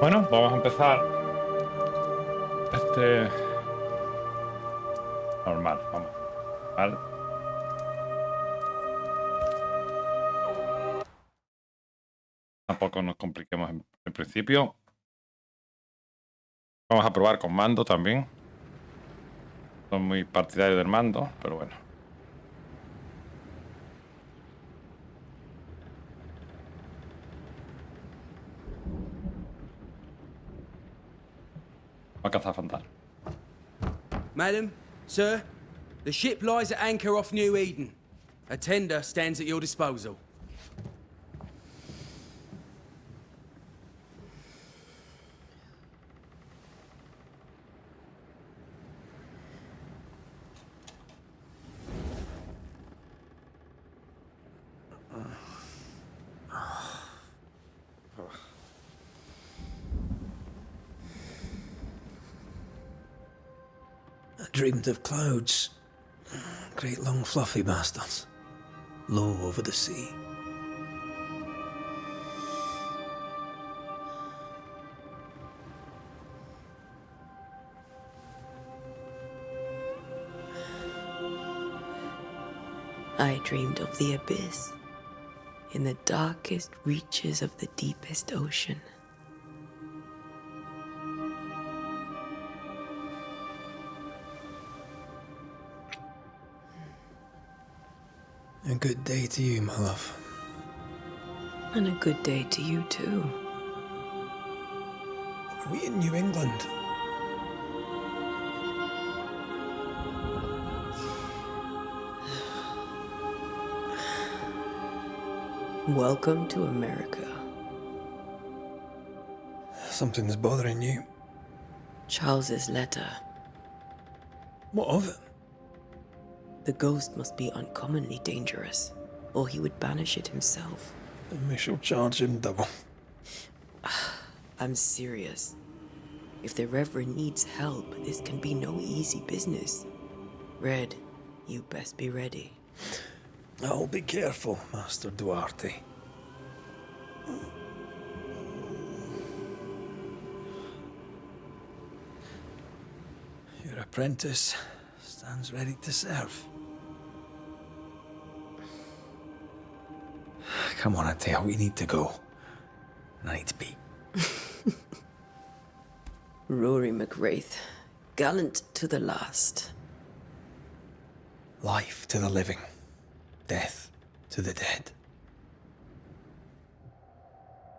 Bueno, vamos a empezar este normal, vamos. Normal. Tampoco nos compliquemos en principio. Vamos a probar con mando también. Soy muy partidario del mando, pero bueno. Va a cazar fantasmas. Madam, sir, the ship lies at anchor off New Eden. A tender stands at your disposal. I dreamed of clouds. Great long fluffy bastards. Low over the sea. I dreamed of the abyss, in the darkest reaches of the deepest ocean. A good day to you, my love. And a good day to you, too. Are we in New England? Welcome to America. Something's bothering you. Charles's letter. What of it? The ghost must be uncommonly dangerous, or he would banish it himself. Then we shall charge him double. I'm serious. If the Reverend needs help, this can be no easy business. Red, you best be ready. I'll be careful, Master Duarte. Your apprentice stands ready to serve. Come on, Atea, we need to go. I need to be. Rory McWraith, gallant to the last. Life to the living, death to the dead.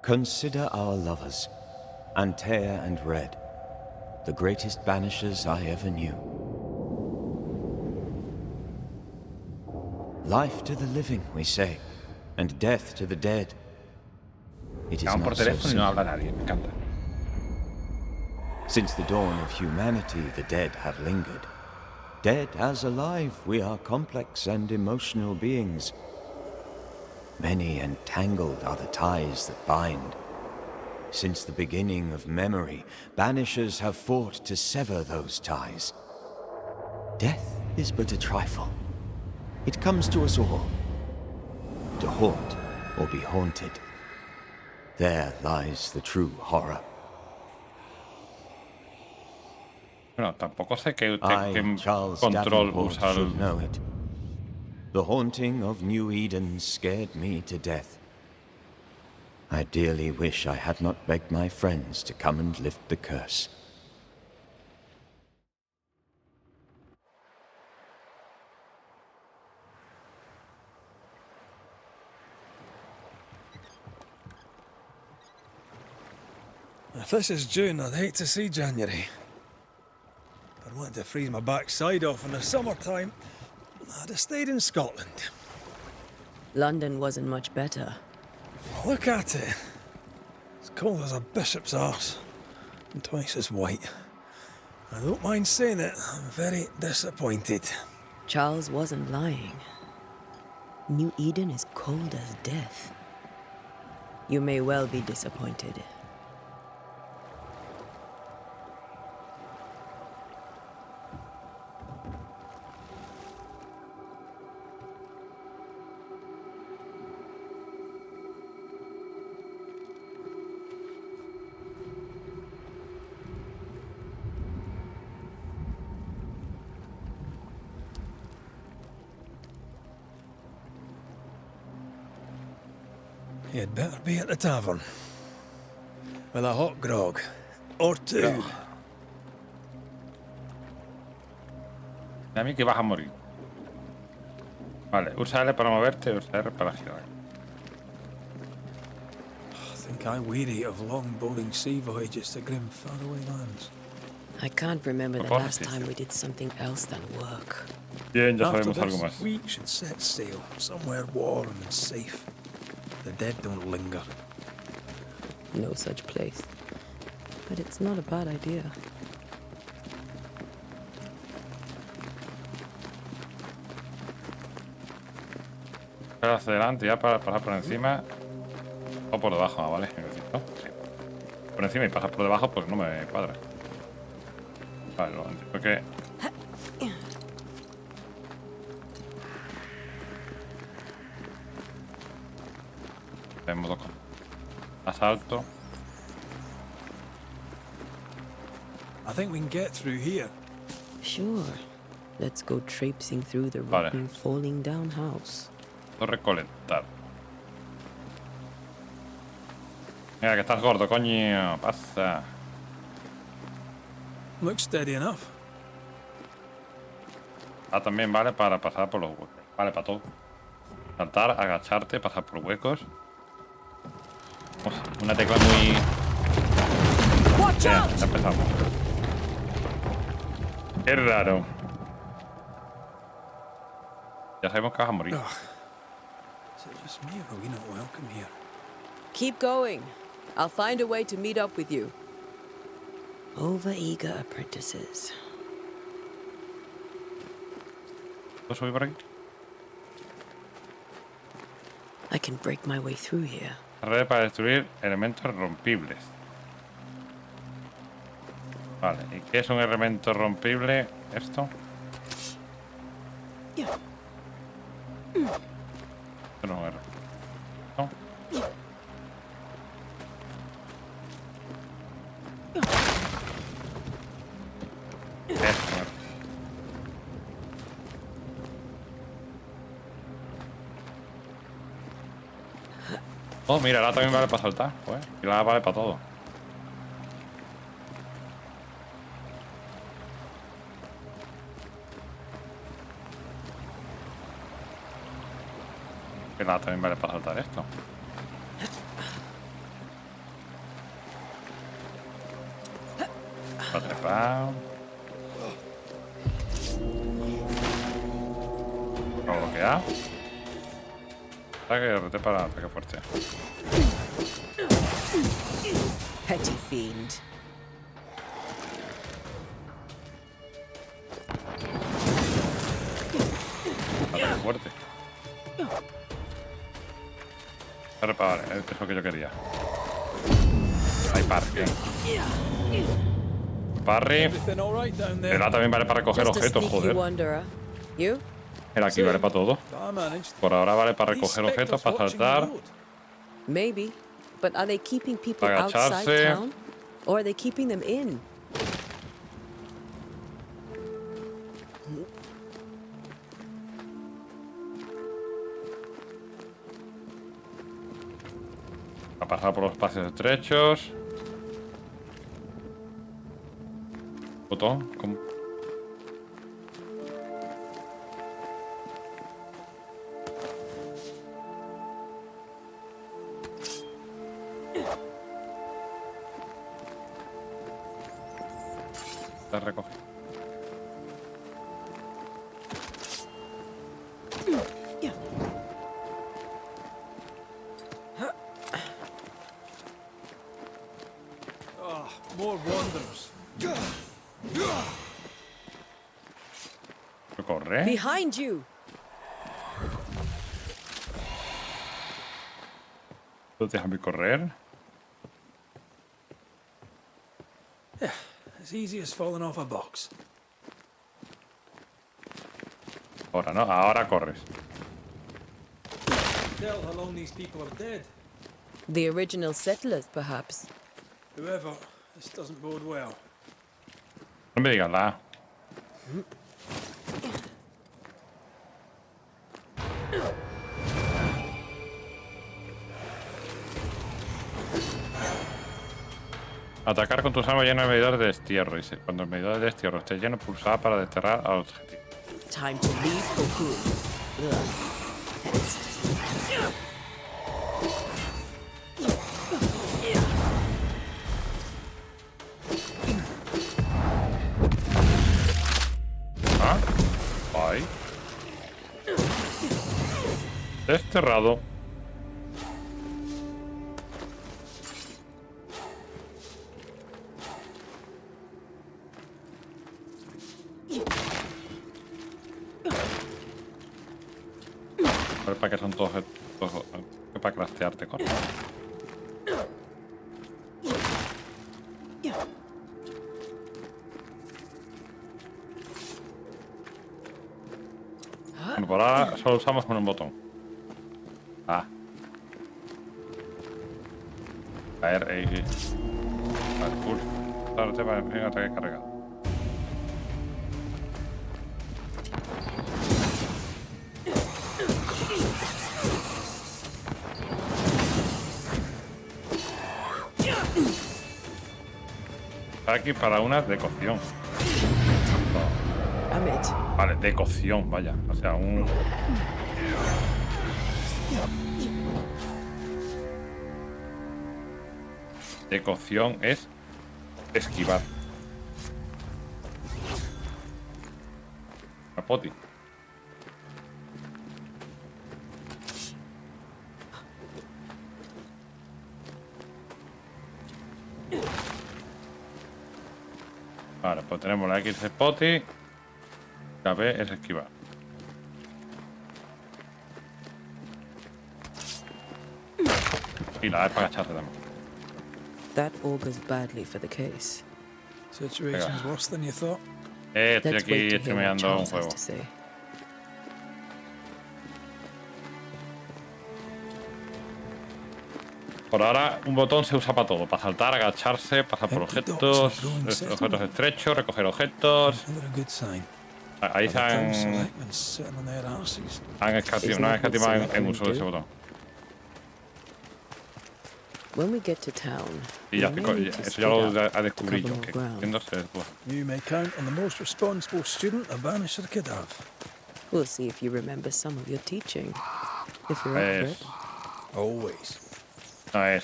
Consider our lovers, Antea and Red, the greatest banishers I ever knew. Life to the living, we say, and death to the dead. It is Llaman por not so teléfono y no simple. habla nadie, me encanta. Since the dawn of humanity, the dead have lingered. Dead as alive, we are complex and emotional beings. Many and tangled are the ties that bind. Since the beginning of memory, banishers have fought to sever those ties. Death is but a trifle. It comes to us all. To haunt or be haunted. There lies the true horror. Bueno, tampoco sé qué I, Charles control Davenport, usa el... should know it. The haunting of New Eden scared me to death. I dearly wish I had not begged my friends to come and lift the curse. If this is June, I'd hate to see January. I'd want to freeze my backside off in the summertime. I'd have stayed in Scotland. London wasn't much better. Look at it. As cold as a bishop's arse. And twice as white. I don't mind saying it, I'm very disappointed. Charles wasn't lying. New Eden is cold as death. You may well be disappointed. You'd better be at the tavern. With a hot grog. Or two. A mí que vas a morir. Vale, usa L para moverte, usa R para girar. I think I weary of long, boring sea voyages to grim, faraway lands. I can't remember the Por last favor, time we did something else than work. Bien, ya After sabemos algo this, más. we should set sail somewhere warm and safe. The dead don't linger. No such place. But it's not a bad idea. Pero hacia adelante, ya para pasar por encima. O por debajo, ¿vale? ¿No? Sí. Por encima y pasar por debajo, pues no me cuadra. Vale, lo entiendo que. Tenemos dos cosas. Asalto. I think we can get through here. Sure. Let's go traipsing through the Vale. rotten, falling down house. Recolectar. Mira, que estás gordo, coño. Pasa. Looks steady enough. Ah, también vale para pasar por los huecos. Vale, para todo. Saltar, agacharte, pasar por huecos. Uf, una tecla muy... Ya empezamos. Qué raro. Ya sabemos que vas a morir. Ugh. Is it just me or are we not welcome here? Keep going. I'll find a way to meet up with you. Overeager apprentices. ¿Puedo subir por aquí? I can break my way through here. Red para destruir elementos rompibles. Vale, ¿y qué es un elemento rompible? ¿Esto? Yeah. Esto no es un elemento. ¿No? Esto no es. Oh, mira, la también vale para saltar, pues. Y la vale para todo. Y la también vale para saltar esto. Para trepar. Lo bloquea. Ataque, RT para ataque fuerte. Petty fiend. Ataque fuerte. Vale, es lo que yo quería. Hay parry. Parry. Everything all right down there? El A también vale para coger Just a objetos, sneaky joder. wanderer. You? El aquí vale para todo. I managed. Por ahora vale para These recoger objetos, spectres para watching the saltar. road. Maybe. But are they keeping people Agacharse. outside town? Or are they keeping them in? A pasar por los espacios estrechos. Botón. ¿Cómo? Te recoge. Ah, more wanderers. Corre. Behind you! Déjame correr. As easy as falling off a box. Ahora, ¿no? Ahora corres. Tell how long these people are dead. The original settlers, perhaps. Whoever, this doesn't bode well. No me digas la A. Atacar con tus armas llenas de medidores de destierro. Dice, cuando el medidor de destierro esté lleno, pulsar para desterrar al objetivo. Time to leave for good. Ugh. Ah, ay. Desterrado. A ver, ¿para qué son todos estos? Para craftearte con. Bueno, por ahora solo usamos con un botón. Ah. A ver, ahí. Vale, full. Claro, te parece un ataque cargado. Aquí para una de cocción. Damn it. Vale, de cocción, vaya. O sea, un. De cocción es esquivar. Capoti. Vale, pues tenemos la X es poti. La B es esquivar. Y la A es para agacharse también. That augurs badly for the case. Situation's worse than you thought. Estoy Let's aquí wait to hear what streameando un Charles has juego. to say. Por ahora, un botón se usa para todo. Para saltar, agacharse, pasar por objetos, objetos estrechos, recoger objetos. Another good sign. Ahí se By the time han selectment's sitting on their arses. no han escatimado en uso de ese botón. When we get to town, Y ya, we may need to eso split ya lo up ha descubrí to yo. cover Que more ground. cogiéndose después. You may count on the most responsible student a Banisher could have. We'll see if you remember some of your teaching. If you're up for Es, it. Always.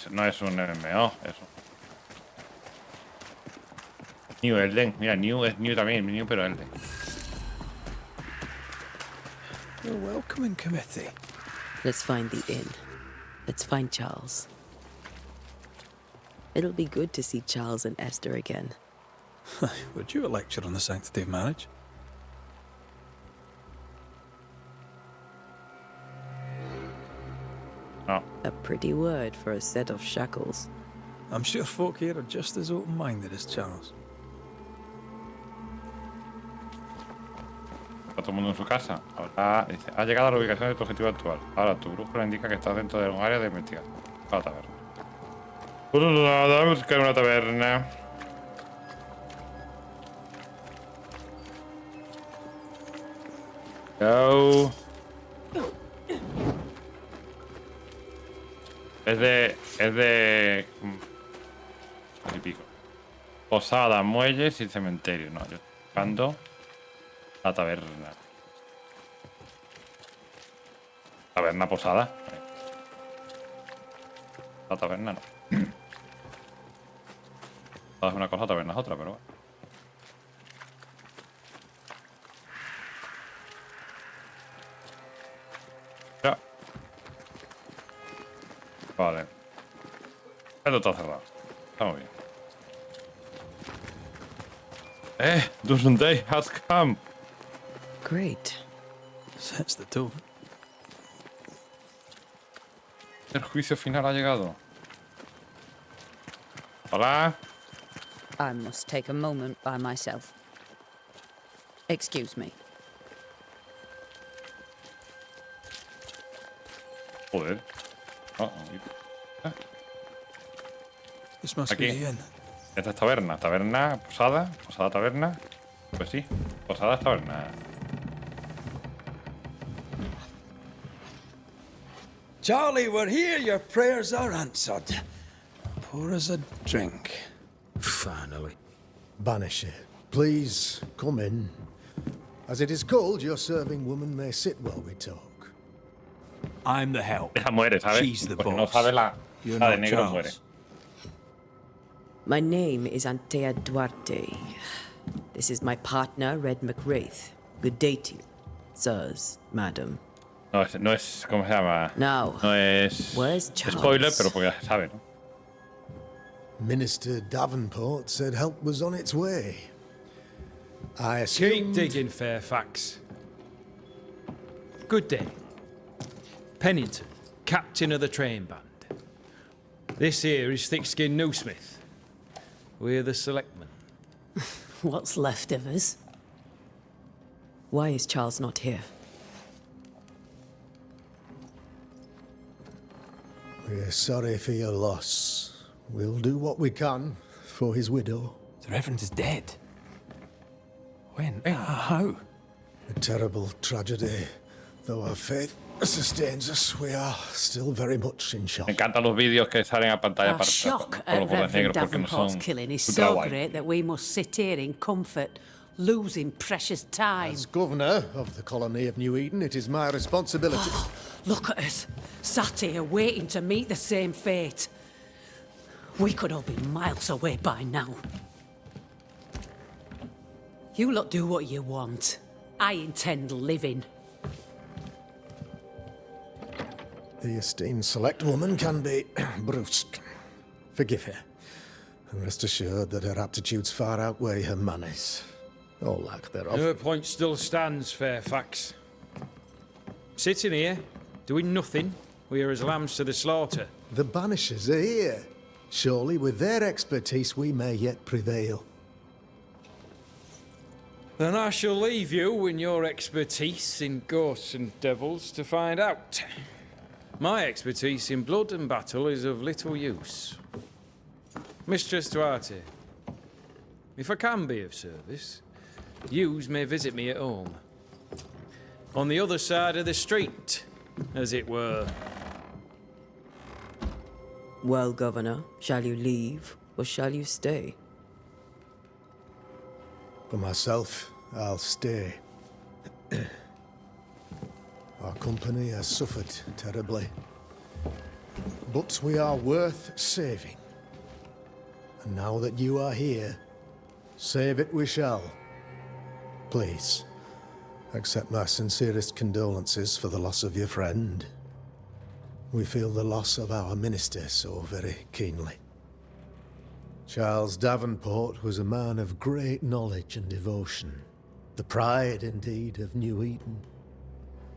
no es un MMO, eso. New Elden. Mira, New es New también, New pero Elden. Your welcoming committee. Let's find the inn. Let's find Charles. It'll be good to see Charles and Esther again. Would you a lecture on the sanctity of marriage? No. A pretty word for a set of shackles. I'm sure folk here are just as open-minded as Charles. Está todo el mundo en su casa. Ahora dice, has llegado a la ubicación de tu objetivo actual. Ahora tu brújula indica que estás dentro de un área de investigación. A la taberna. Pues nada, buscar una taberna. Go. Es de y pico. Posada, muelles y cementerio. No, yo estoy buscando la taberna. Taberna posada. La taberna no. Posada es una cosa, taberna es otra, pero bueno. Ya. Vale. Esto está cerrado. Estamos bien. Doesn't day has come. Great. Sets the tone. El juicio final ha llegado. Hola. I must take a moment by myself. Excuse me. Joder. Oh, This must Aquí. be the inn. esta es taberna. Taberna, posada. Posada, taberna. Pues sí. Posada, taberna. Charlie, we're here. Your prayers are answered. Pour us a drink. Finally. Banisher, please come in. As it is cold, your serving woman may sit while we talk. I'm the help. Esa muere, ¿sabes? She's the Porque no boss. sabe la You're de not negro muere. Charles. My name is Antea Duarte. This is my partner, Red McWraith. Good day to you, sirs, madam. No, no es, ¿cómo se llama? Now, No es where's Charles? spoiler, pero porque ya se sabe, ¿no? Minister Davenport said help was on its way. I Keep assumed... digging, Fairfax. Good day. Pennington, captain of the train band. This here is Thick-Skinned Newsmith. We're the selectmen. What's left of us? Why is Charles not here? We're sorry for your loss. We'll do what we can for his widow. The Reverend is dead. When? How? A terrible tragedy. Though our faith sustains us, we are still very much in shock. Me encantan los vídeos que salen a pantalla Our para shock con at los bordes Reverend negros porque no Davenport's son killing is ultra so guay. great that we must sit here in comfort, losing precious time. As governor of the colony of New Eden, it is my responsibility. Look at us, sat here waiting to meet the same fate. We could all be miles away by now. You lot do what you want. I intend living. The esteemed select woman can be brusque. Forgive her. And rest assured that her aptitudes far outweigh her manners. Or lack thereof. Her point still stands, Fairfax. Sitting here, doing nothing, we are as lambs to the slaughter. The Banishers are here. Surely with their expertise we may yet prevail. Then I shall leave you and your expertise in ghosts and devils to find out. My expertise in blood and battle is of little use. Mistress Duarte, if I can be of service, yous may visit me at home. On the other side of the street, as it were. Well, Governor, shall you leave or shall you stay? For myself, I'll stay. Our company has suffered terribly. But we are worth saving. And now that you are here, save it we shall. Please, accept my sincerest condolences for the loss of your friend. We feel the loss of our minister so very keenly. Charles Davenport was a man of great knowledge and devotion. The pride, indeed, of New Eden.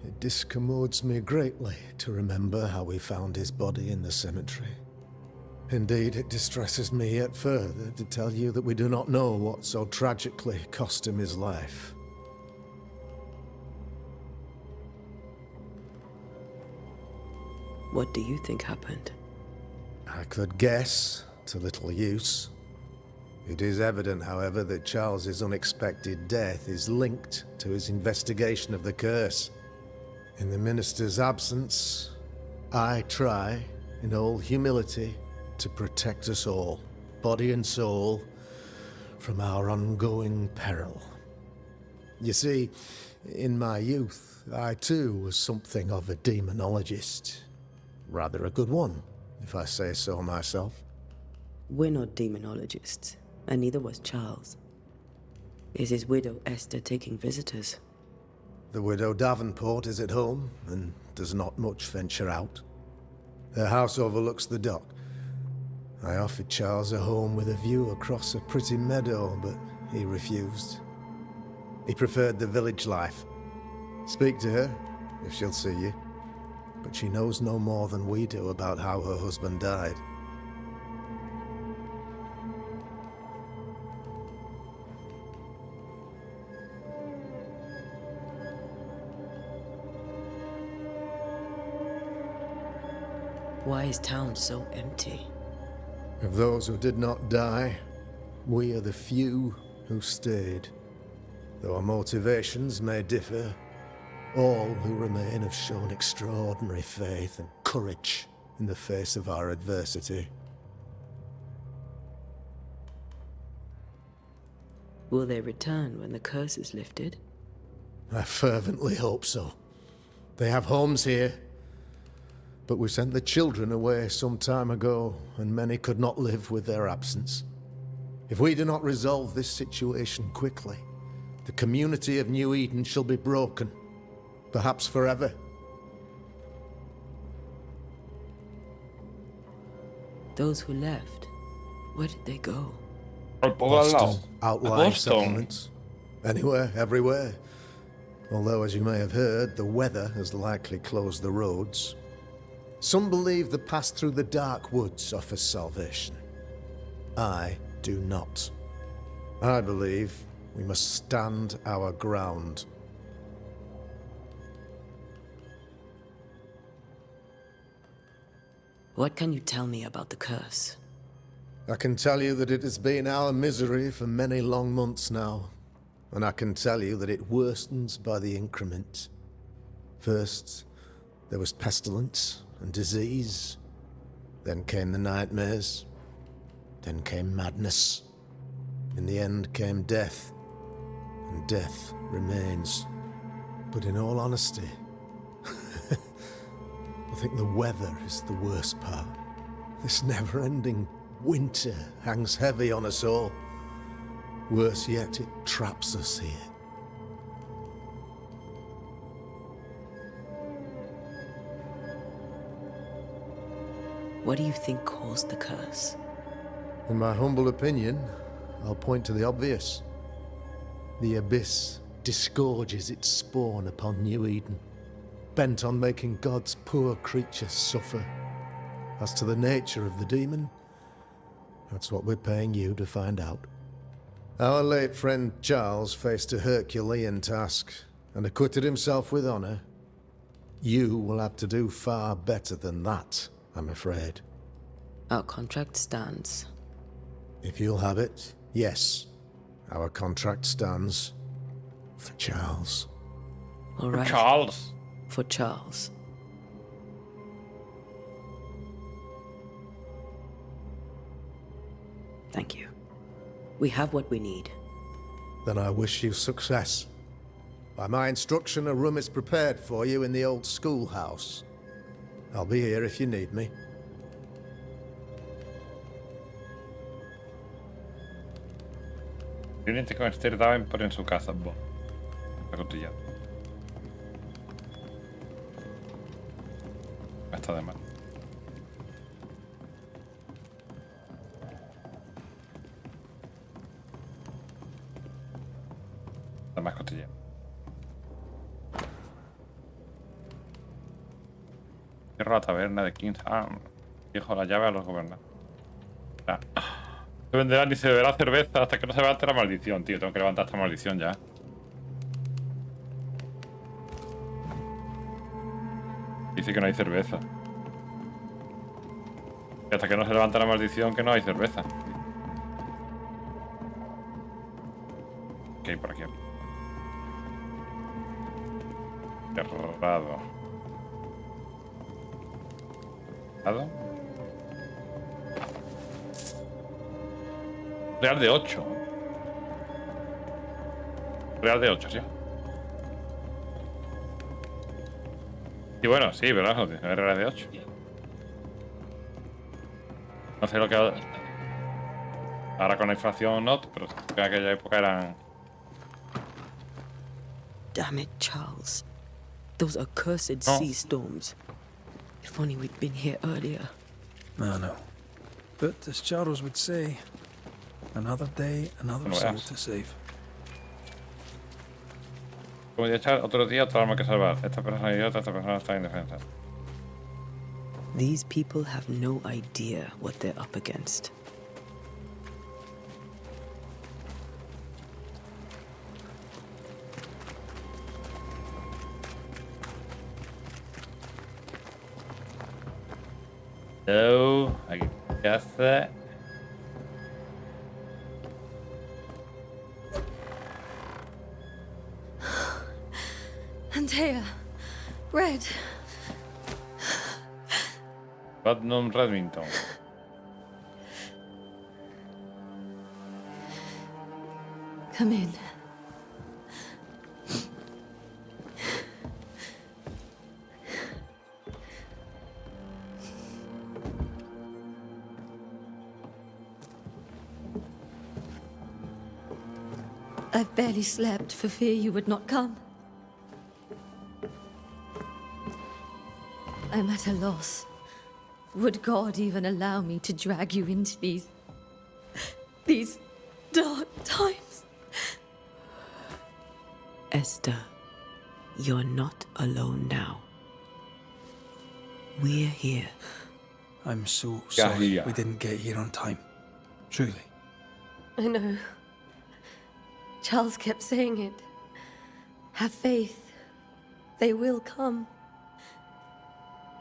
It discommodes me greatly to remember how we found his body in the cemetery. Indeed, it distresses me yet further to tell you that we do not know what so tragically cost him his life. What do you think happened? I could guess, to little use. It is evident, however, that Charles's unexpected death is linked to his investigation of the curse. In the minister's absence, I try, in all humility, to protect us all, body and soul, from our ongoing peril. You see, in my youth, I too was something of a demonologist. Rather a good one, if I say so myself. We're not demonologists, and neither was Charles. Is his widow Esther taking visitors? The widow Davenport is at home, and does not much venture out. Their house overlooks the dock. I offered Charles a home with a view across a pretty meadow, but he refused. He preferred the village life. Speak to her, if she'll see you. But she knows no more than we do about how her husband died. Why is town so empty? Of those who did not die, we are the few who stayed. Though our motivations may differ, all who remain have shown extraordinary faith and courage in the face of our adversity. Will they return when the curse is lifted? I fervently hope so. They have homes here. But we sent the children away some time ago, and many could not live with their absence. If we do not resolve this situation quickly, the community of New Eden shall be broken, perhaps forever. Those who left, where did they go? Al pueblo al lado. Boston, outlying Boston. settlements. Anywhere, everywhere. Although, as you may have heard, the weather has likely closed the roads. Some believe the path through the dark woods offers salvation. I do not. I believe we must stand our ground. What can you tell me about the curse? I can tell you that it has been our misery for many long months now. And I can tell you that it worsens by the increment. First, there was pestilence and disease. Then came the nightmares. Then came madness. In the end came death. And death remains. But in all honesty, I think the weather is the worst part. This never-ending winter hangs heavy on us all. Worse yet, it traps us here. What do you think caused the curse? In my humble opinion, I'll point to the obvious. The Abyss disgorges its spawn upon New Eden, bent on making God's poor creatures suffer. As to the nature of the demon, that's what we're paying you to find out. Our late friend Charles faced a Herculean task and acquitted himself with honor. You will have to do far better than that, I'm afraid. Our contract stands. If you'll have it, yes. Our contract stands for Charles. All right. Charles. For Charles. Thank you. We have what we need. Then I wish you success. By my instruction, a room is prepared for you in the old schoolhouse. I'll be here if you need me. Tienen que convertir Davenport en su casa. Bon. La cotilla. Está de mal. Está más cotilla. Cierro la taberna de Kings. Fijo la llave a los gobernantes. Ah. Se venderá ni se beberá cerveza hasta que no se levante la maldición, tío. Tengo que levantar esta maldición ya. Dice que no hay cerveza. Y hasta que no se levanta la maldición, que no hay cerveza. Ok, por aquí. Cerrado. ¿Cerrado? Real de 8. Real de 8, sí. Y bueno, sí, ¿verdad? Real de 8. No sé lo que... Ahora con la inflación no, pero en aquella época eran... Damn it, Charles. Those accursed Oh. sea storms. If only we'd been here earlier. I know. But as Charles would say, another day, another No soul veas. to save. Como ya echar otro día, otro alma que salvar. Esta persona es idiota, esta persona está indefensa. These people have no idea what they're up against. So, aquí casa. Antea. Red. Putnam Redmington. Come in. I've barely slept for fear you would not come. I'm at a loss. Would God even allow me to drag you into these dark times? Esther, you're not alone now. We're here. I'm so sorry yeah. we didn't get here on time. Truly. I know. Charles kept saying it. Have faith. They will come.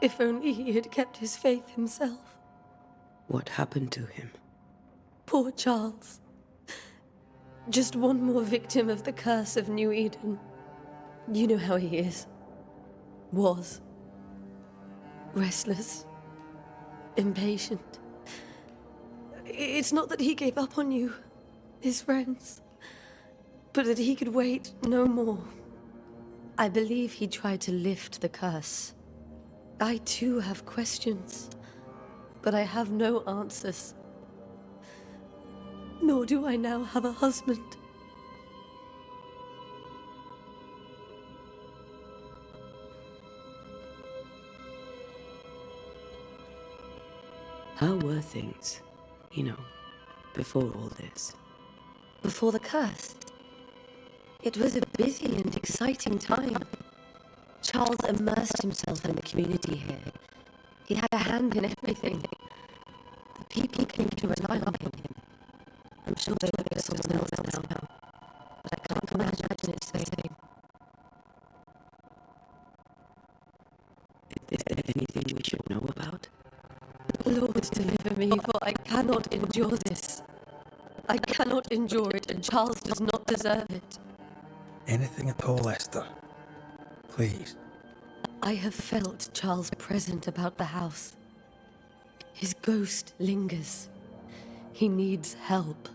If only he had kept his faith himself. What happened to him? Poor Charles. Just one more victim of the curse of New Eden. You know how he is. Was. Restless. Impatient. It's not that he gave up on you, his friends, but that he could wait no more. I believe he tried to lift the curse. I too have questions, but I have no answers. Nor do I now have a husband. How were things, before all this? Before the curse, it was a busy and exciting time. Charles immersed himself in the community here. He had a hand in everything. The people came to rely on him. I'm sure they look at someone else now, but I can't imagine it's the same. Is there anything we should know about? Lord, deliver me, for I cannot endure this. I cannot endure it, and Charles does not deserve it. Anything at all, Esther. Please. I have felt Charles present about the house. His ghost lingers. He needs help.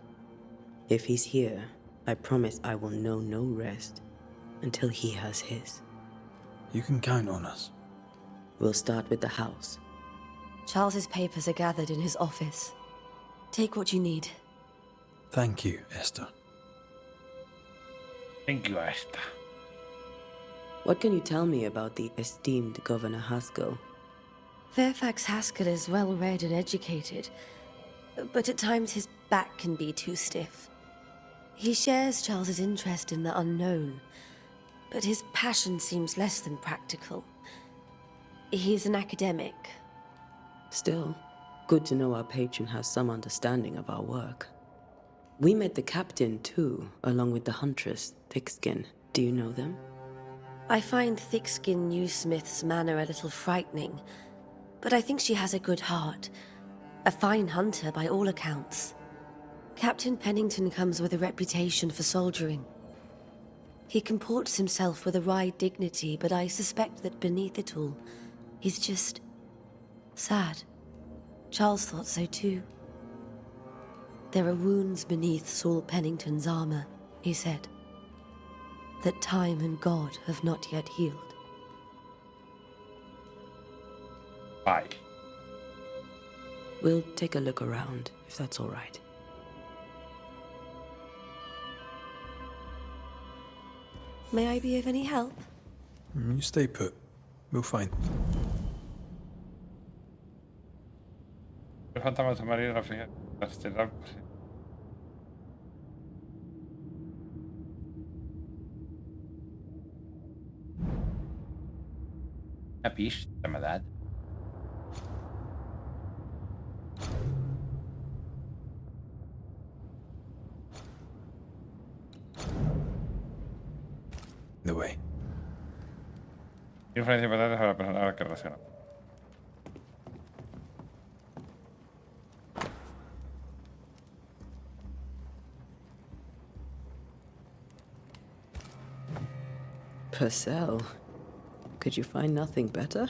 If he's here, I promise I will know no rest until he has his. You can count on us. We'll start with the house. Charles's papers are gathered in his office. Take what you need. Thank you, Esther. Thank you, Esther. What can you tell me about the esteemed Governor Haskell? Fairfax Haskell is well read and educated, but at times his back can be too stiff. He shares Charles's interest in the unknown, but his passion seems less than practical. He's an academic. Still, good to know our patron has some understanding of our work. We met the captain, too, along with the huntress, Thickskin. Do you know them? I find Thickskin Newsmith's manner a little frightening, but I think she has a good heart. A fine hunter by all accounts. Captain Pennington comes with a reputation for soldiering. He comports himself with a wry dignity, but I suspect that beneath it all, he's just sad. Charles thought so too. There are wounds beneath Saul Pennington's armor, he said, that time and God have not yet healed. Bye. We'll take a look around, if that's all right. May I be of any help? You stay put. We'll find. El fantasma submarino estelar. Una pista, me da. The way. Influencia importante sobre la persona a la que relaciona. Purcell, could you find nothing better?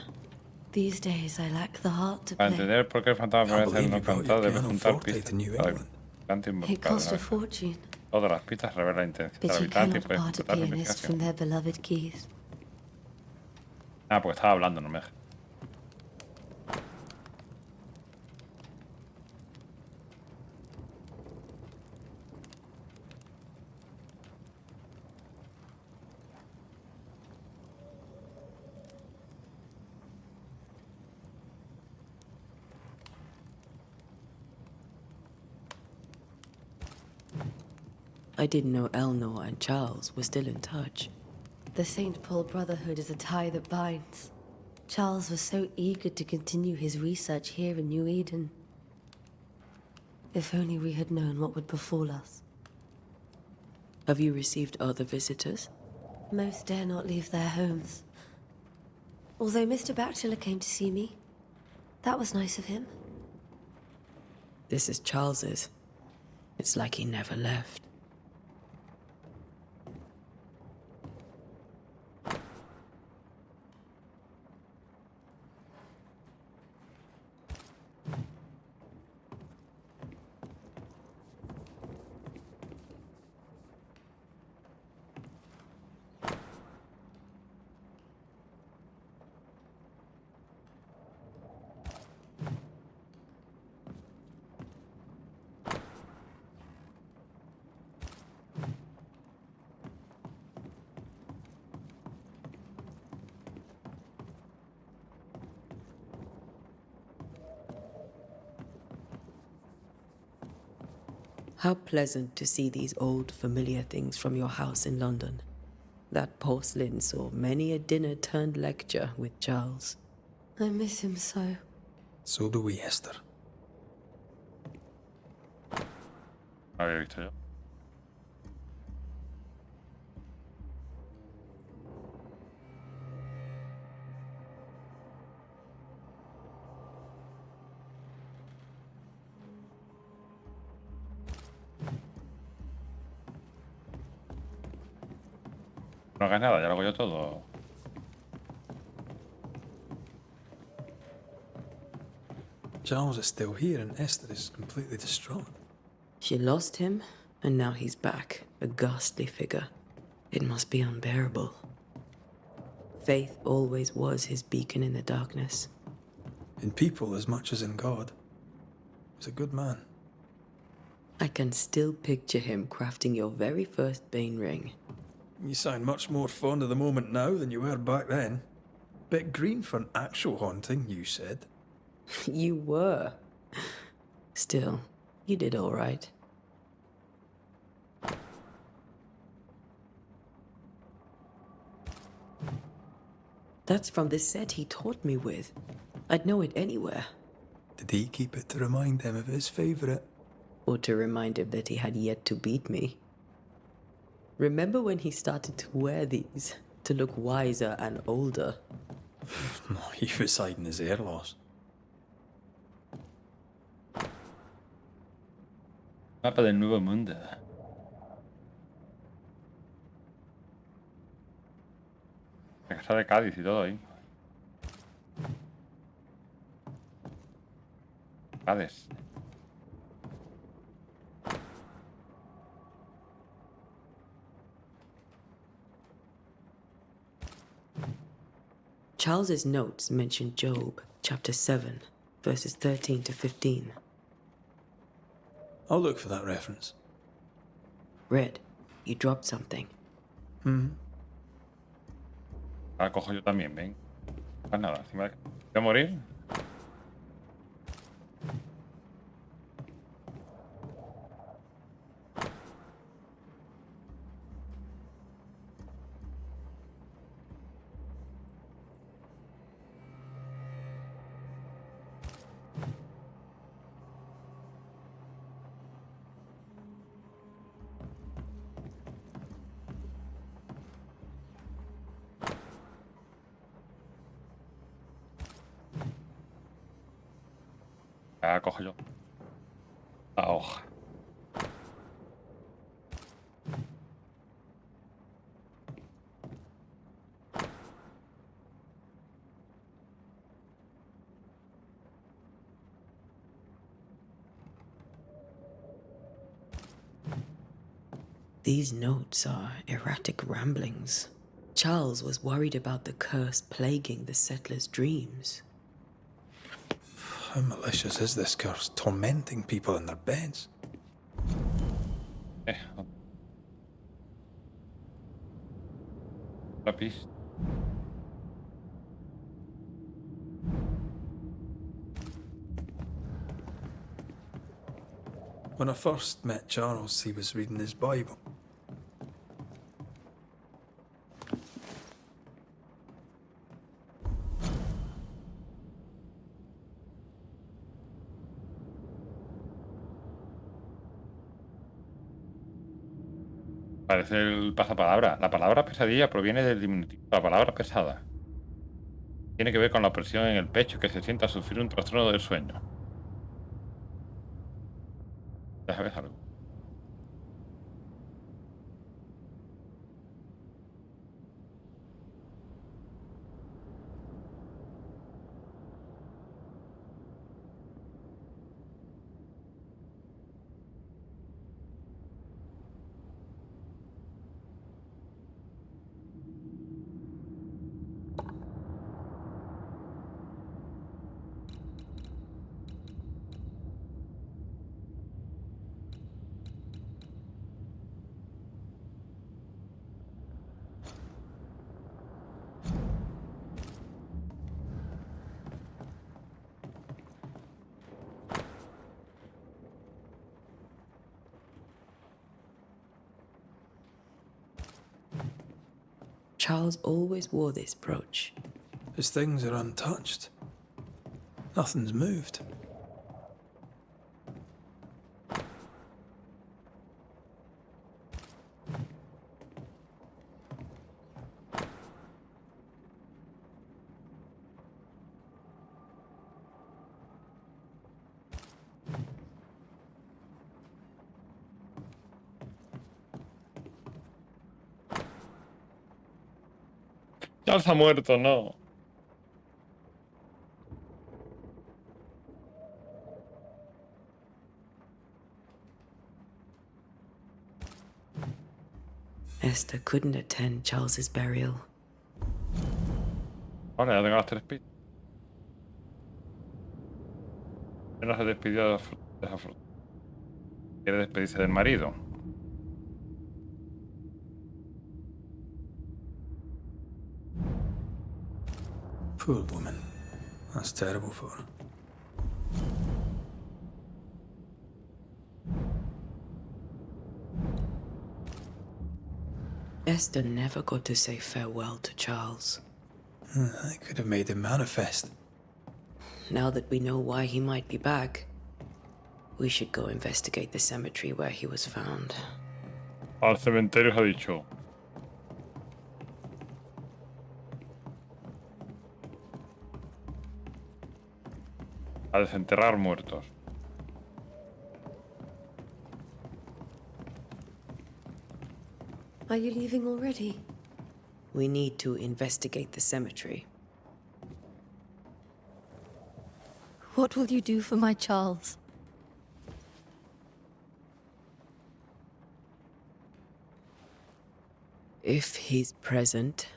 These days I lack the heart to Para play. entender por qué el fantasma Can't parece believe no you brought encantado, your debe piano juntar forte to pistas New para England. cante It involucrado. cost a fortune. Todas las pistas revelan la intención del But you habitante y cannot puedes part a completar la pianist from investigación. their beloved keys. Ah, porque estaba hablando, no me deja. I didn't know Eleanor and Charles were still in touch. The St. Paul Brotherhood is a tie that binds. Charles was so eager to continue his research here in New Eden. If only we had known what would befall us. Have you received other visitors? Most dare not leave their homes. Although Mr. Bachelor came to see me. That was nice of him. This is Charles's. It's like he never left. How pleasant to see these old, familiar things from your house in London. That porcelain saw many a dinner-turned-lecture with Charles. I miss him so. So do we, Esther. No había visto yo. No hagas nada, ya lo hago yo todo. Charles is still here and Esther is completely distraught. She lost him, and now he's back, a ghastly figure. It must be unbearable. Faith always was his beacon in the darkness. In people as much as in God. He was a good man. I can still picture him crafting your very first Bane ring. You sound much more fond of the moment now than you were back then. Bit green for an actual haunting, you said. You were. Still, you did all right. That's from the set he taught me with. I'd know it anywhere. Did he keep it to remind him of his favourite? Or to remind him that he had yet to beat me. Remember when he started to wear these, to look wiser and older? He was hiding his hair loss. Mapa del Nuevo Mundo. La casa de Cádiz y todo ahí. Cádiz. Charles's notes mention Job, chapter 7, verses 13 to 15. I'll look for that reference. Red, you dropped something. Ahora cojo yo también, ven. Pues nada, encima voy a morir. Ahora cojo yo la hoja. These notes are erratic ramblings. Charles was worried about the curse plaguing the settlers' dreams. How malicious is this curse, tormenting people in their beds? La pista. When I first met Charles, he was reading his Bible. Parece el pasapalabra. La palabra pesadilla proviene del diminutivo de la palabra pesada. Tiene que ver con la opresión en el pecho que se siente al sufrir un trastorno del sueño. ¿Ya sabes algo? Charles always wore this brooch. His things are untouched. Nothing's moved. Charles ha muerto, no. Esther couldn't attend Charles's burial. Ahora ya tengo las 3 pistas. No se despidió desafortunadamente. Quiere despedirse del marido. Poor woman. That's terrible for her. Esther never got to say farewell to Charles. I could have made him manifest. Now that we know why he might be back, we should go investigate the cemetery where he was found. Al cementerio se ha dicho. A desenterrar muertos. Are you leaving already? We need to investigate the cemetery. What will you do for my Charles? If he's present,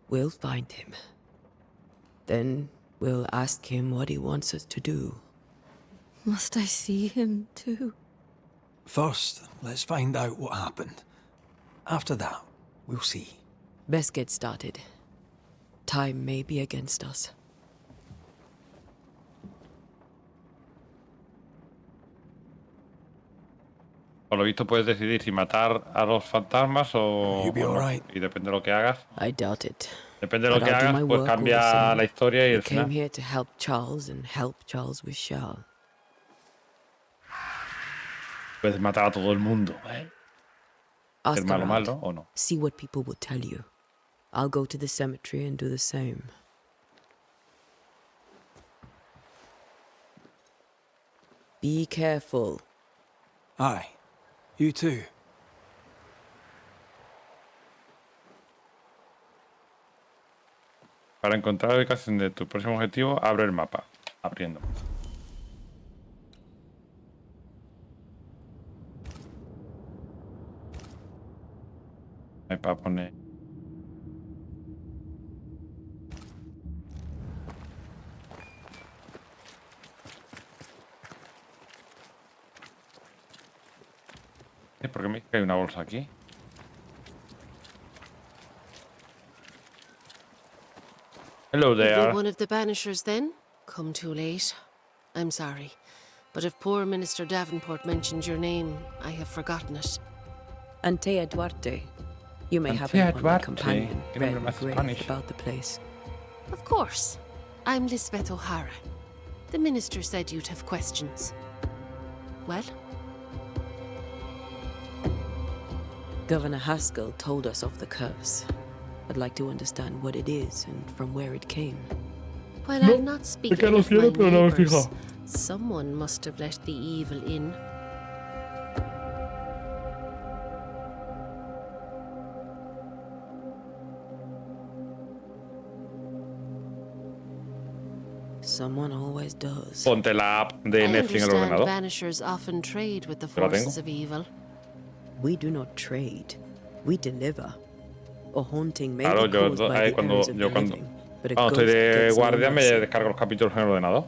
we'll find him. Then we'll ask him what he wants us to do. Must I see him too? First, let's find out what happened. After that, we'll see. Best get started. Time may be against us. Por lo visto puedes decidir si matar a los fantasmas o no. Right. Y depende de lo que hagas. I doubt it. Depende de lo But que I'll do hagas, my pues work all the cambia same. la historia y We el came final. here to help Charles and help Charles we shall. Puedes matar a todo el mundo, ¿eh? Ask ¿Es malo around. malo o no? See what people will tell you. I'll go to the cemetery and do the same. Be careful. Aye. You too. Para encontrar la ubicación de tu próximo objetivo, abre el mapa. Abriendo. Me para poner. ¿Por qué me dice que hay una bolsa aquí? Hello You'd be there. one of the Banishers then? Come too late. I'm sorry. But if poor Minister Davenport mentioned your name, I have forgotten it. Antea Duarte. You may have Antea it on my Duarte. companion Qué read nombre más engraved Spanish. about the place. Of course. I'm Lisbeth O'Hara. The Minister said you'd have questions. Well? Governor Haskell told us of the curse. I'd like to understand what it is and from where it came. While I'm not speaking of my neighbors, someone must have let the evil in. Someone always does. Ponte la app de I Netflix en el understand ordenador. Banishers often trade with the Yo la tengo. forces of evil. We do not trade. We deliver. A haunting may Claro, be caused by the cuando, errors of the cuando living, but a estoy ghost de gets no guardia me mercy. descargo los capítulos en el ordenador.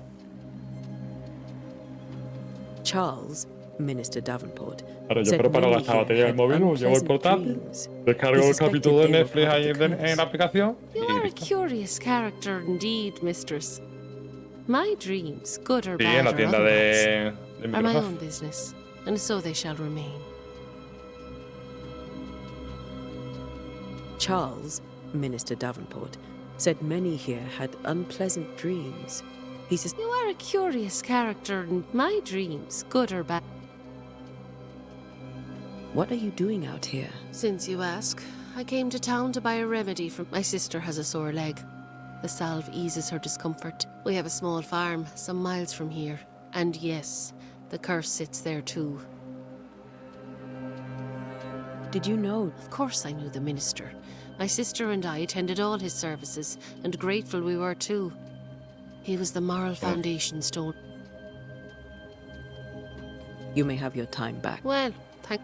Charles, Minister Davenport, Claro, yo said preparo many esta here batería del had móvil, llevo el unpleasant portátil, dreams. descargo He el capítulo de suspected they were Netflix part ahí of the en curse. la aplicación You y are a listo. curious character indeed, mistress. My dreams, good or Sí, en bad la or tienda otherwise, de are my Microsoft. own business, and so they shall remain. Charles, Minister Davenport, said many here had unpleasant dreams. He says, You are a curious character, and my dreams, good or bad. what are you doing out here? Since you ask, I came to town to buy a remedy for my sister has a sore leg. The salve eases her discomfort. We have a small farm, some miles from here. And yes, the curse sits there too. Did you know? Of course I knew the minister. My sister and I attended all his services, and grateful we were too. He was the moral foundation stone. You may have your time back. Well, thank...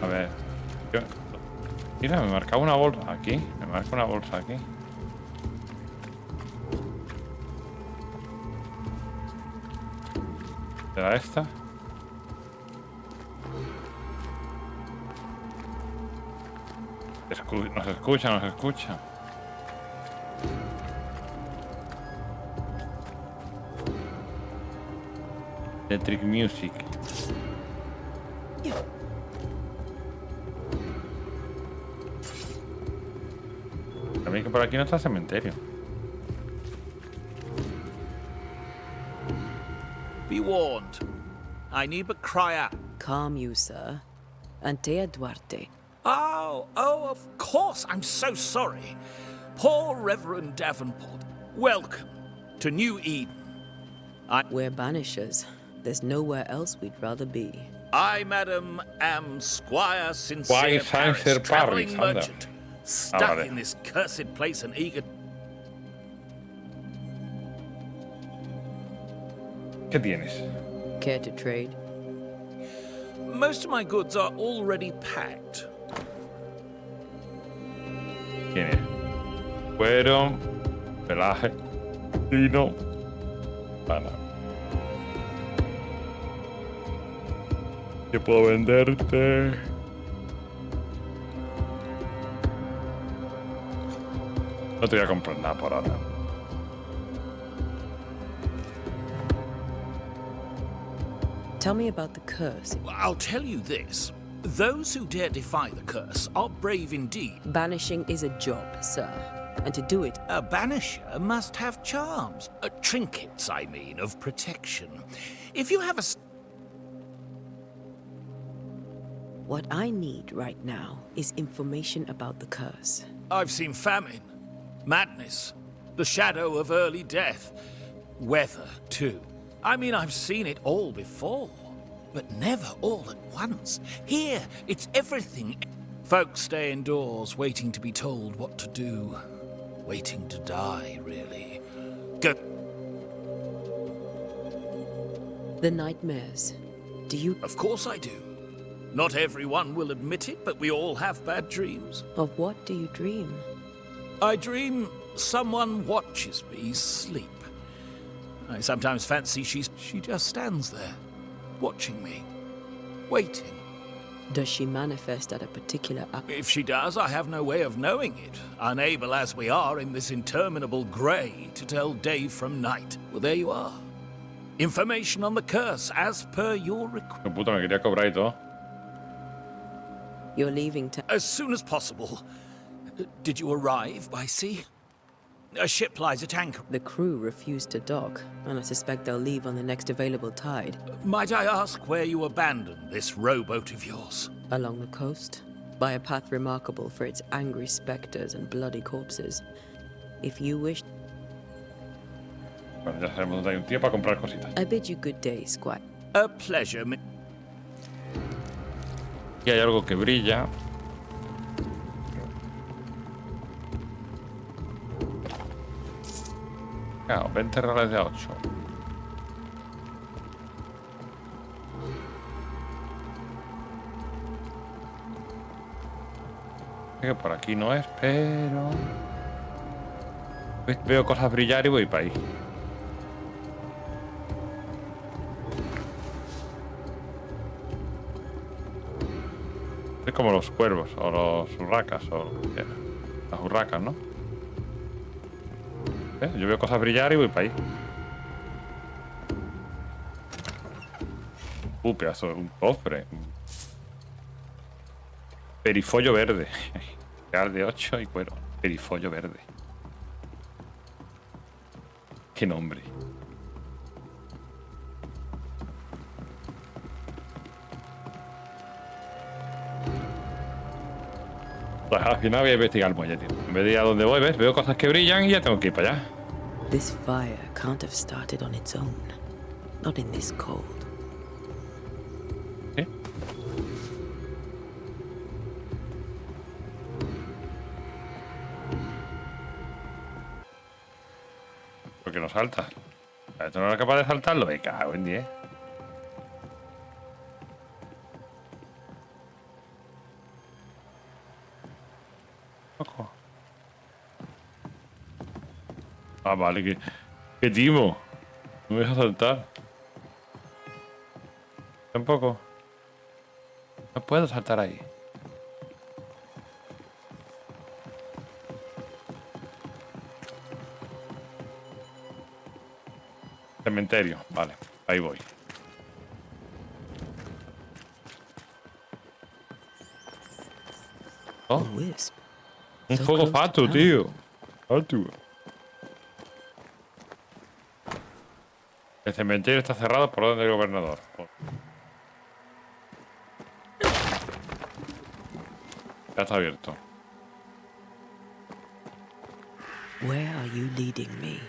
A ver. Mira, me marcaba una bolsa aquí. Me marca una bolsa aquí. ¿Será esta? Nos escucha, nos escucha. Electric Music. También que por aquí no está el cementerio. Be warned. I need but cry out. Calm you, sir. Antea Duarte. Oh, of course. I'm so sorry. Poor Reverend Davenport. Welcome to New Eden. We're Banishers. There's nowhere else we'd rather be. I, madam, am Squire Sincere Sincere Paris, travelling Paris, anda. merchant, stuck vale. in this cursed place and eager... ¿Qué tienes? Care to trade? Most of my goods are already packed. ¿Quién es? Cuero, pelaje, lino, lana. ¿Qué puedo venderte? No te voy a comprar nada por ahora. Tell me about the curse. I'll tell you this. Those who dare defy the curse are brave indeed. Banishing is a job, sir. And to do it... A banisher must have charms. Trinkets, I mean, of protection. If you have a... What I need right now is information about the curse. I've seen famine, madness, the shadow of early death, weather, too. I mean, I've seen it all before, but never all at once. Here, it's everything. Folks stay indoors, waiting to be told what to do. Waiting to die, really. Go. The nightmares. Do you... Of course I do. Not everyone will admit it, but we all have bad dreams. Of what do you dream? I dream someone watches me sleep. I sometimes fancy she just stands there, watching me, waiting. Does she manifest at a particular hour? If she does, I have no way of knowing it, unable as we are in this interminable grey to tell day from night. Well, there you are. Information on the curse, as per your request. Qué puta, me quería cobrar y todo. You're leaving town? As soon as possible. Did you arrive by sea? A ship lies at anchor. The crew refused to dock, and I suspect they'll leave on the next available tide. Might I ask where you abandoned this rowboat of yours? Along the coast, by a path remarkable for its angry spectres and bloody corpses. If you wish... Bueno, ya sabemos dónde hay un tío para comprar cositas. I bid you good day, Squire. A pleasure. Aquí hay algo que brilla. Claro, 20 reales de 8. Que por aquí no es, pero... Veo cosas brillar y voy para ahí. Es como los cuervos, o los urracas, o las urracas, ¿no? Yo veo cosas brillar y voy para ahí. Pedazo, un cofre. Perifollo verde. Real de 8 y cuero. Perifollo verde. Qué nombre. Pues al final voy a investigar el muelle, tío. En vez de ir a donde voy, ¿ves? Veo cosas que brillan y ya tengo que ir para allá. This fire can't have started on its own. Not in this cold. ¿Sí? ¿Por qué no saltas? ¿Esto no era capaz de saltarlo? Me cago en 10. Ojo. Ah, vale, que timo. No me deja saltar. Tampoco. No puedo saltar ahí. Cementerio, vale, ahí voy. Oh, un fuego fato, tío. Alto. El cementerio está cerrado por orden del gobernador. Ya está abierto. Where are you leading me?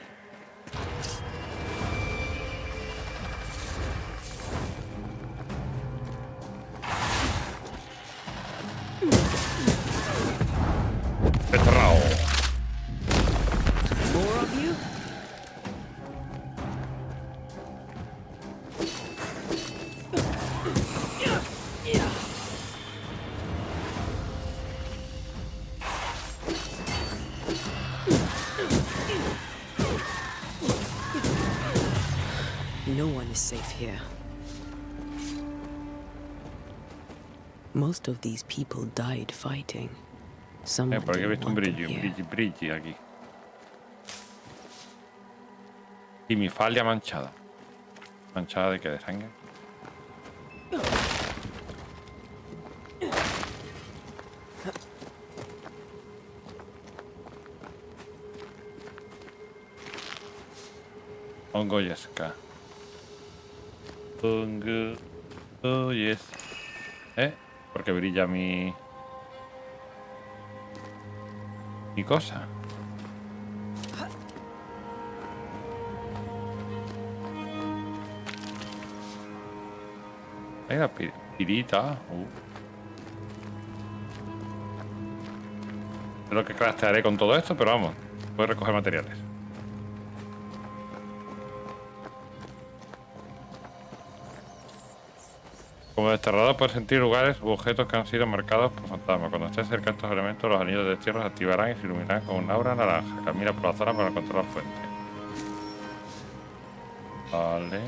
Cerrado. More of you? No one is safe here. Most of these people died fighting. Someone Por aquí he didn't visto un want them brillo, here. brilli aquí. Y mi falia manchada. ¿Manchada de qué? ¿De sangre? Hongo yesca. Hongo. Oh, yes. Porque brilla mi cosa. Hay una pirita. Es lo que craftearé con todo esto, pero vamos, voy a recoger materiales. Como desterrador puedes sentir lugares u objetos que han sido marcados por fantasmas. Cuando estés cerca de estos elementos, los anillos de destierro se activarán y se iluminarán con un aura naranja. Camina por la zona para encontrar la fuente. Vale.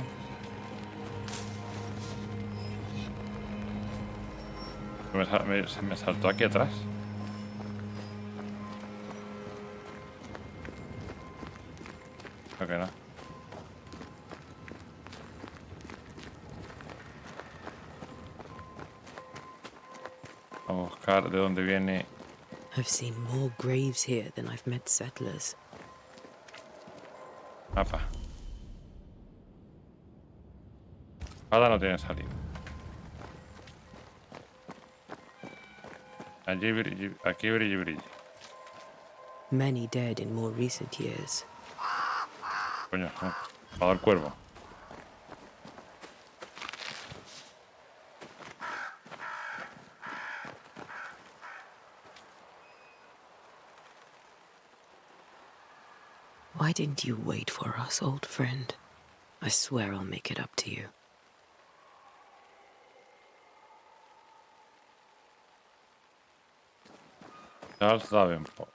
Se me saltó aquí atrás. Creo que no. Vamos a buscar de dónde viene. I've seen more graves here than I've met settlers. Mapa. Ahora no tiene salida. Allí brille, aquí brille, brille. Many dead in more recent years. Coño, va a dar cuervo. Why didn't you wait for us, old friend? I swear I'll make it up to you. Charles Davenport.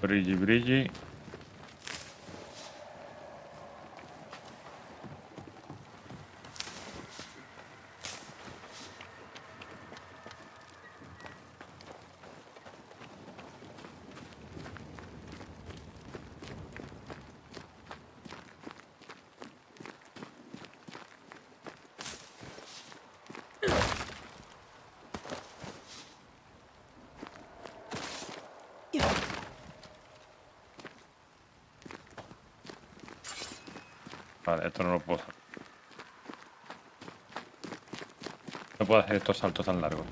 Brilli, brilli. Vale, esto no lo puedo hacer. No puedo hacer estos saltos tan largos.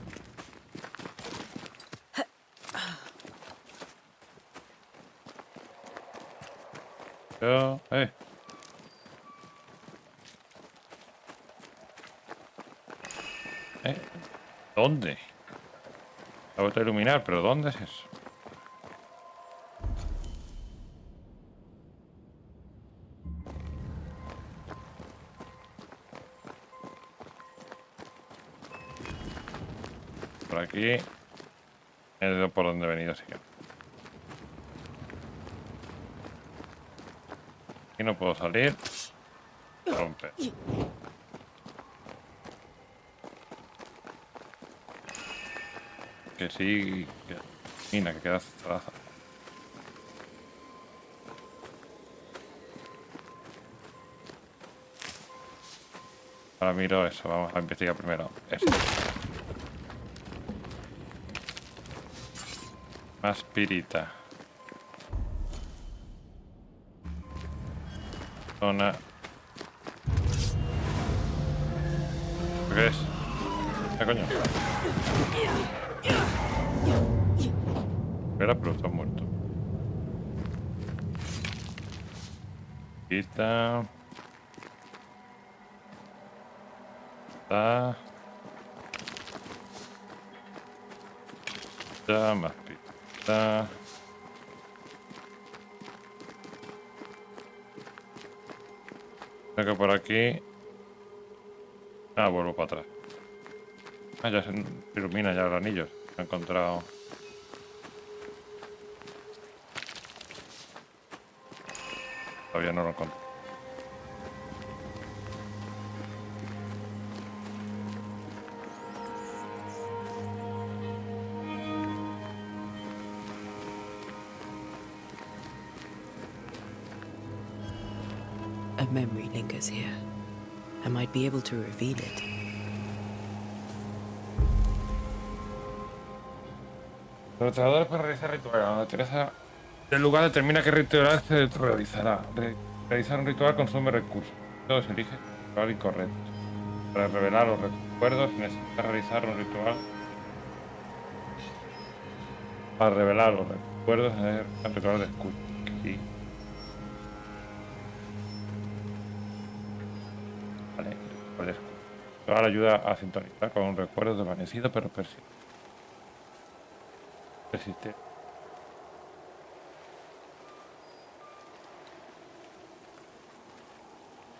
Yo, ¿Dónde? La he vuelto a iluminar, pero ¿dónde es eso? Por aquí es por donde he venido, así que aquí no puedo salir. Rompe. Que sí, que mina, que queda cerrada. Ahora miro eso, vamos a investigar primero esto. Más pirita. Zona. ¿Qué es? ¿Qué coño? Espera, pero está muerto. Aquí está. Está. Está más pista. Creo que por aquí. Ah, vuelvo para atrás. Ah, ya se ilumina ya el anillo. He encontrado. Todavía no lo encuentro. A memory lingers here. I might be able to reveal it. Los trabajadores para realizar rituales. La naturaleza del lugar determina qué ritual se realizará. Realizar un ritual consume recursos. Todo se elige el ritual incorrecto. Para revelar los recuerdos necesita realizar un ritual. Para revelar los recuerdos necesita un ritual de escucha. Aquí. Vale, ritual de escucha. El ritual ayuda a sintonizar con un recuerdo desvanecido pero persiste. Resiste.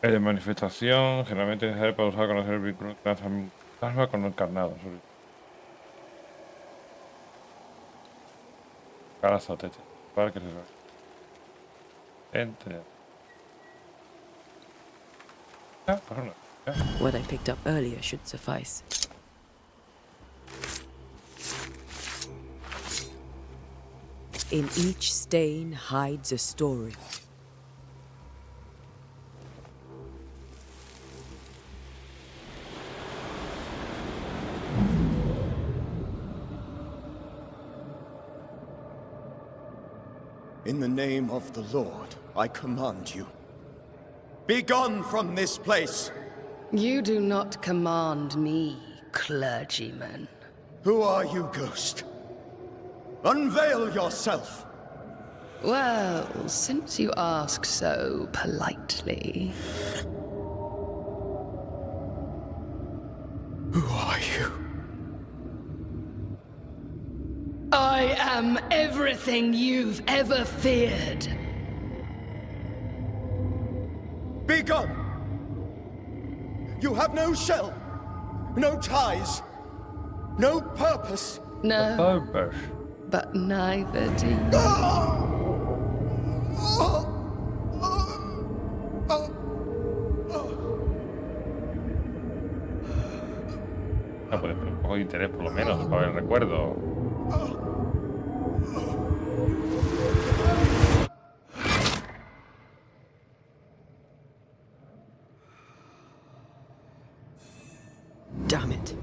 Es de manifestación, generalmente necesario para usar conocer el vínculo plasma con el carnado. Cara satete. Para que se vea. Entre. What I picked up earlier should suffice. In each stain hides a story. In the name of the Lord, I command you. Be gone from this place! You do not command me, clergyman. Who are you, ghost? Unveil yourself! Well, since you ask so politely... Who are you? I am everything you've ever feared. Be gone! You have no shell, no ties, no purpose. No, but neither do you. No, pues un poco de interés por lo menos, para el recuerdo. Damn it.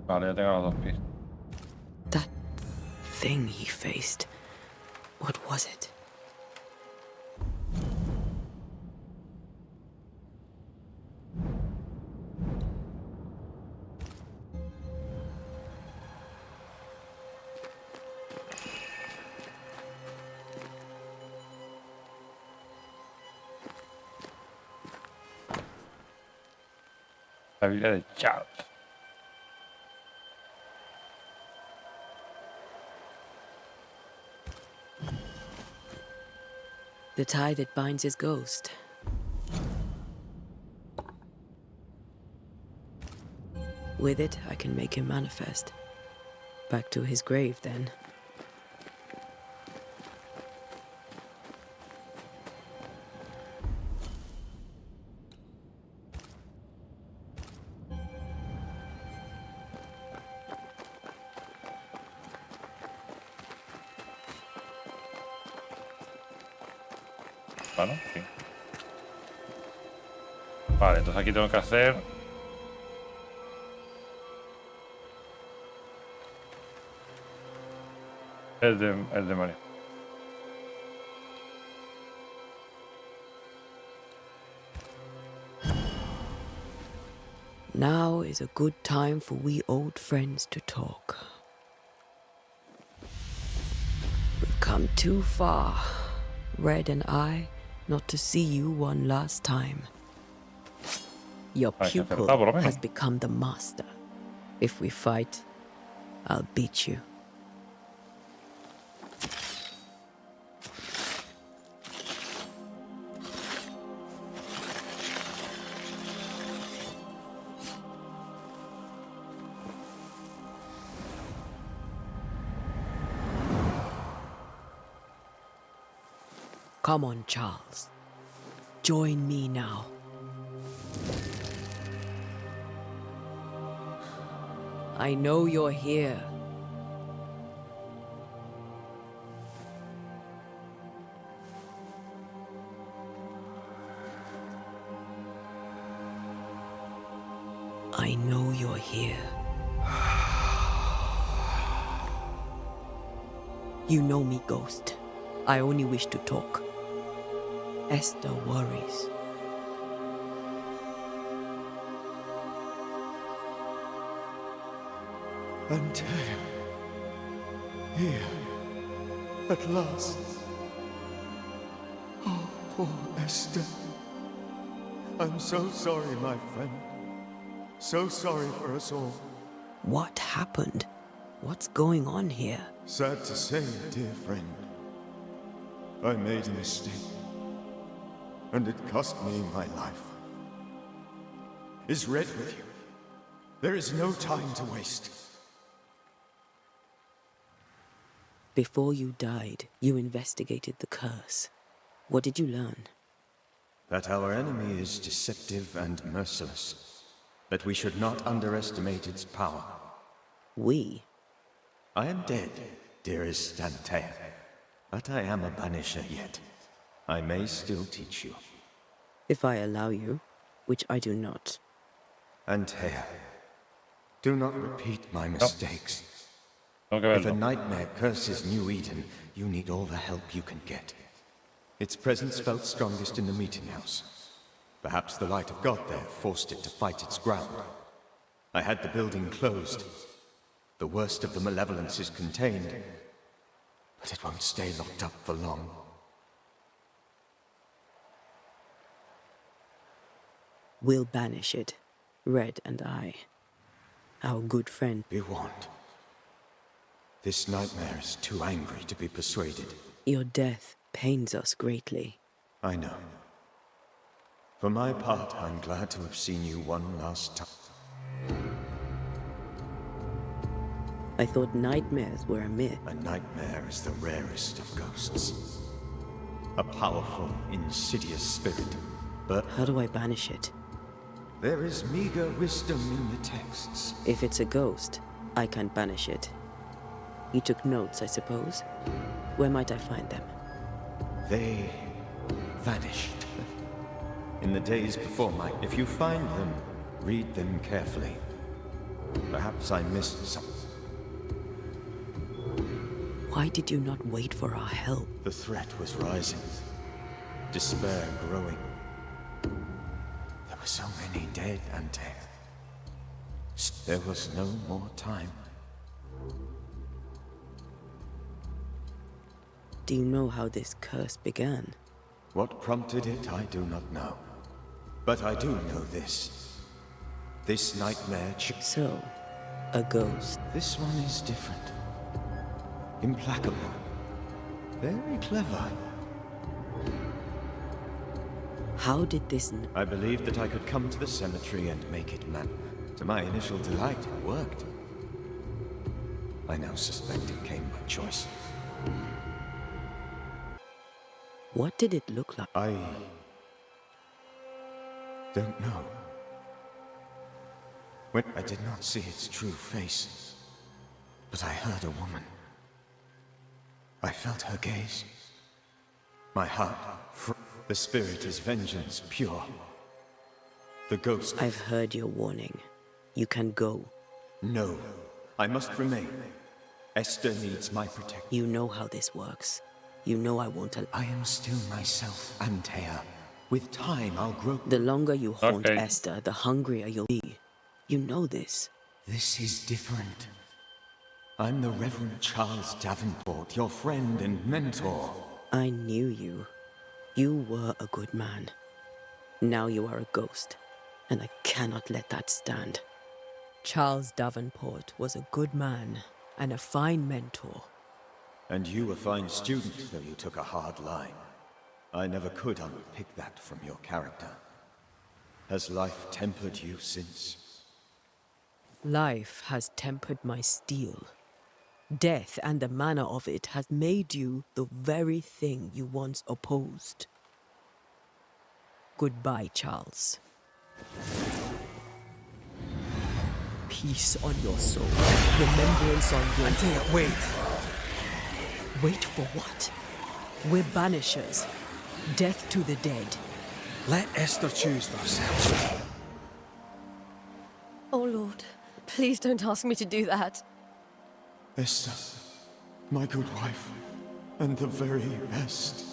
Vale, ya tengo los dos pies. That thing he faced. What was it? La Biblia de Charles. The tie that binds his ghost. With it, I can make him manifest. Back to his grave, then. Bueno, sí. Vale, entonces aquí tengo que hacer... El de Mario. Now is a good time for we old friends to talk. We've come too far, Red and I, not to see you one last time. Your pupil has become the master. If we fight, I'll beat you. Come on, Charles. Join me now. I know you're here. I know you're here. You know me, Ghost. I only wish to talk. Esther worries. Until here, at last. Oh, poor Esther. I'm so sorry, my friend. So sorry for us all. What happened? What's going on here? Sad to say, dear friend. I made a mistake. And it cost me my life. Is Red with you? There is no time to waste. Before you died, you investigated the curse. What did you learn? That our enemy is deceptive and merciless. That we should not underestimate its power. We? I am dead, dearest Antea. But I am a Banisher yet. I may still teach you. If I allow you, which I do not. Antea, do not repeat my mistakes. If a nightmare curses New Eden, you need all the help you can get. Its presence felt strongest in the meeting house. Perhaps the light of God there forced it to fight its ground. I had the building closed. The worst of the malevolence is contained, but it won't stay locked up for long. We'll banish it, Red and I. Our good friend. You won't. This nightmare is too angry to be persuaded. Your death pains us greatly. I know. For my part, I'm glad to have seen you one last time. I thought nightmares were a myth. A nightmare is the rarest of ghosts. A powerful, insidious spirit, but... How do I banish it? There is meager wisdom in the texts. If it's a ghost, I can't banish it. You took notes, I suppose? Where might I find them? They vanished. In the days before my... If you find them, read them carefully. Perhaps I missed some. Why did you not wait for our help? The threat was rising. Despair growing. There were so many dead, Antea. There was no more time. Do you know how this curse began? What prompted it, I do not know. But I do know this. This nightmare... So, a ghost. This one is different. Implacable. Very clever. How did this... I believed that I could come to the cemetery and make it man. To my initial delight, it worked. I now suspect it came by choice. What did it look like? I... don't know. When I did not see its true face, but I heard a woman. I felt her gaze. My heart... The spirit is vengeance pure. The ghost... I've heard your warning. You can go. No. I must remain. Esther needs my protection. You know how this works. You know I won't allow... I am still myself, Antea. With time, I'll grow... The longer you haunt Esther, the hungrier you'll be. You know this. This is different. I'm the Reverend Charles Davenport, your friend and mentor. I knew you. You were a good man. Now you are a ghost, and I cannot let that stand. Charles Davenport was a good man and a fine mentor. And you a fine student, though you took a hard line. I never could unpick that from your character. Has life tempered you since? Life has tempered my steel. Death and the manner of it has made you the very thing you once opposed. Goodbye, Charles. Peace on your soul. Remembrance on your... Antea, wait. Wait for what? We're banishers. Death to the dead. Let Esther choose for herself. Oh, Lord. Please don't ask me to do that. Esther, my good wife, and the very best.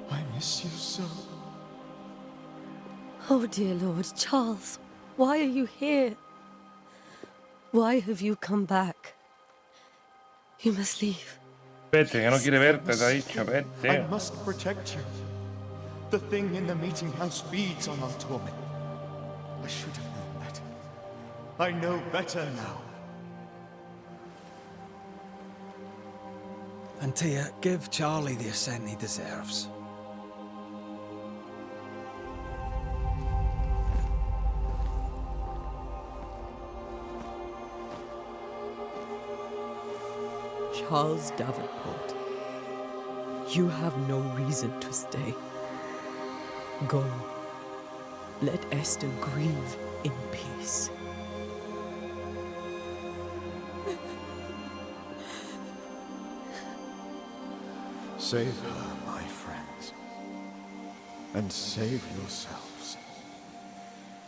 I miss you so. Oh, dear Lord, Charles, why are you here? Why have you come back? You must leave. Vete, que no quiere verte, te ha dicho, vete. I must protect you. The thing in the meeting house feeds on our torment. I should have known. I know better now. And Tia, give Charlie the ascent he deserves. Charles Davenport, you have no reason to stay. Go. Let Esther grieve in peace. Save her, my friends. And save yourselves.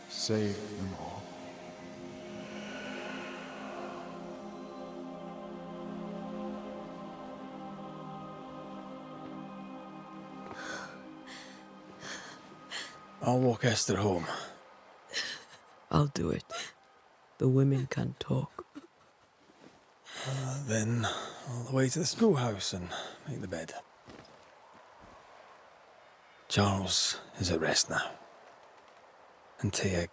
Save them all. I'll walk Esther home. I'll do it. The women can't talk. Then all the way to the schoolhouse and make the bed. Charles is at rest now. And Tia,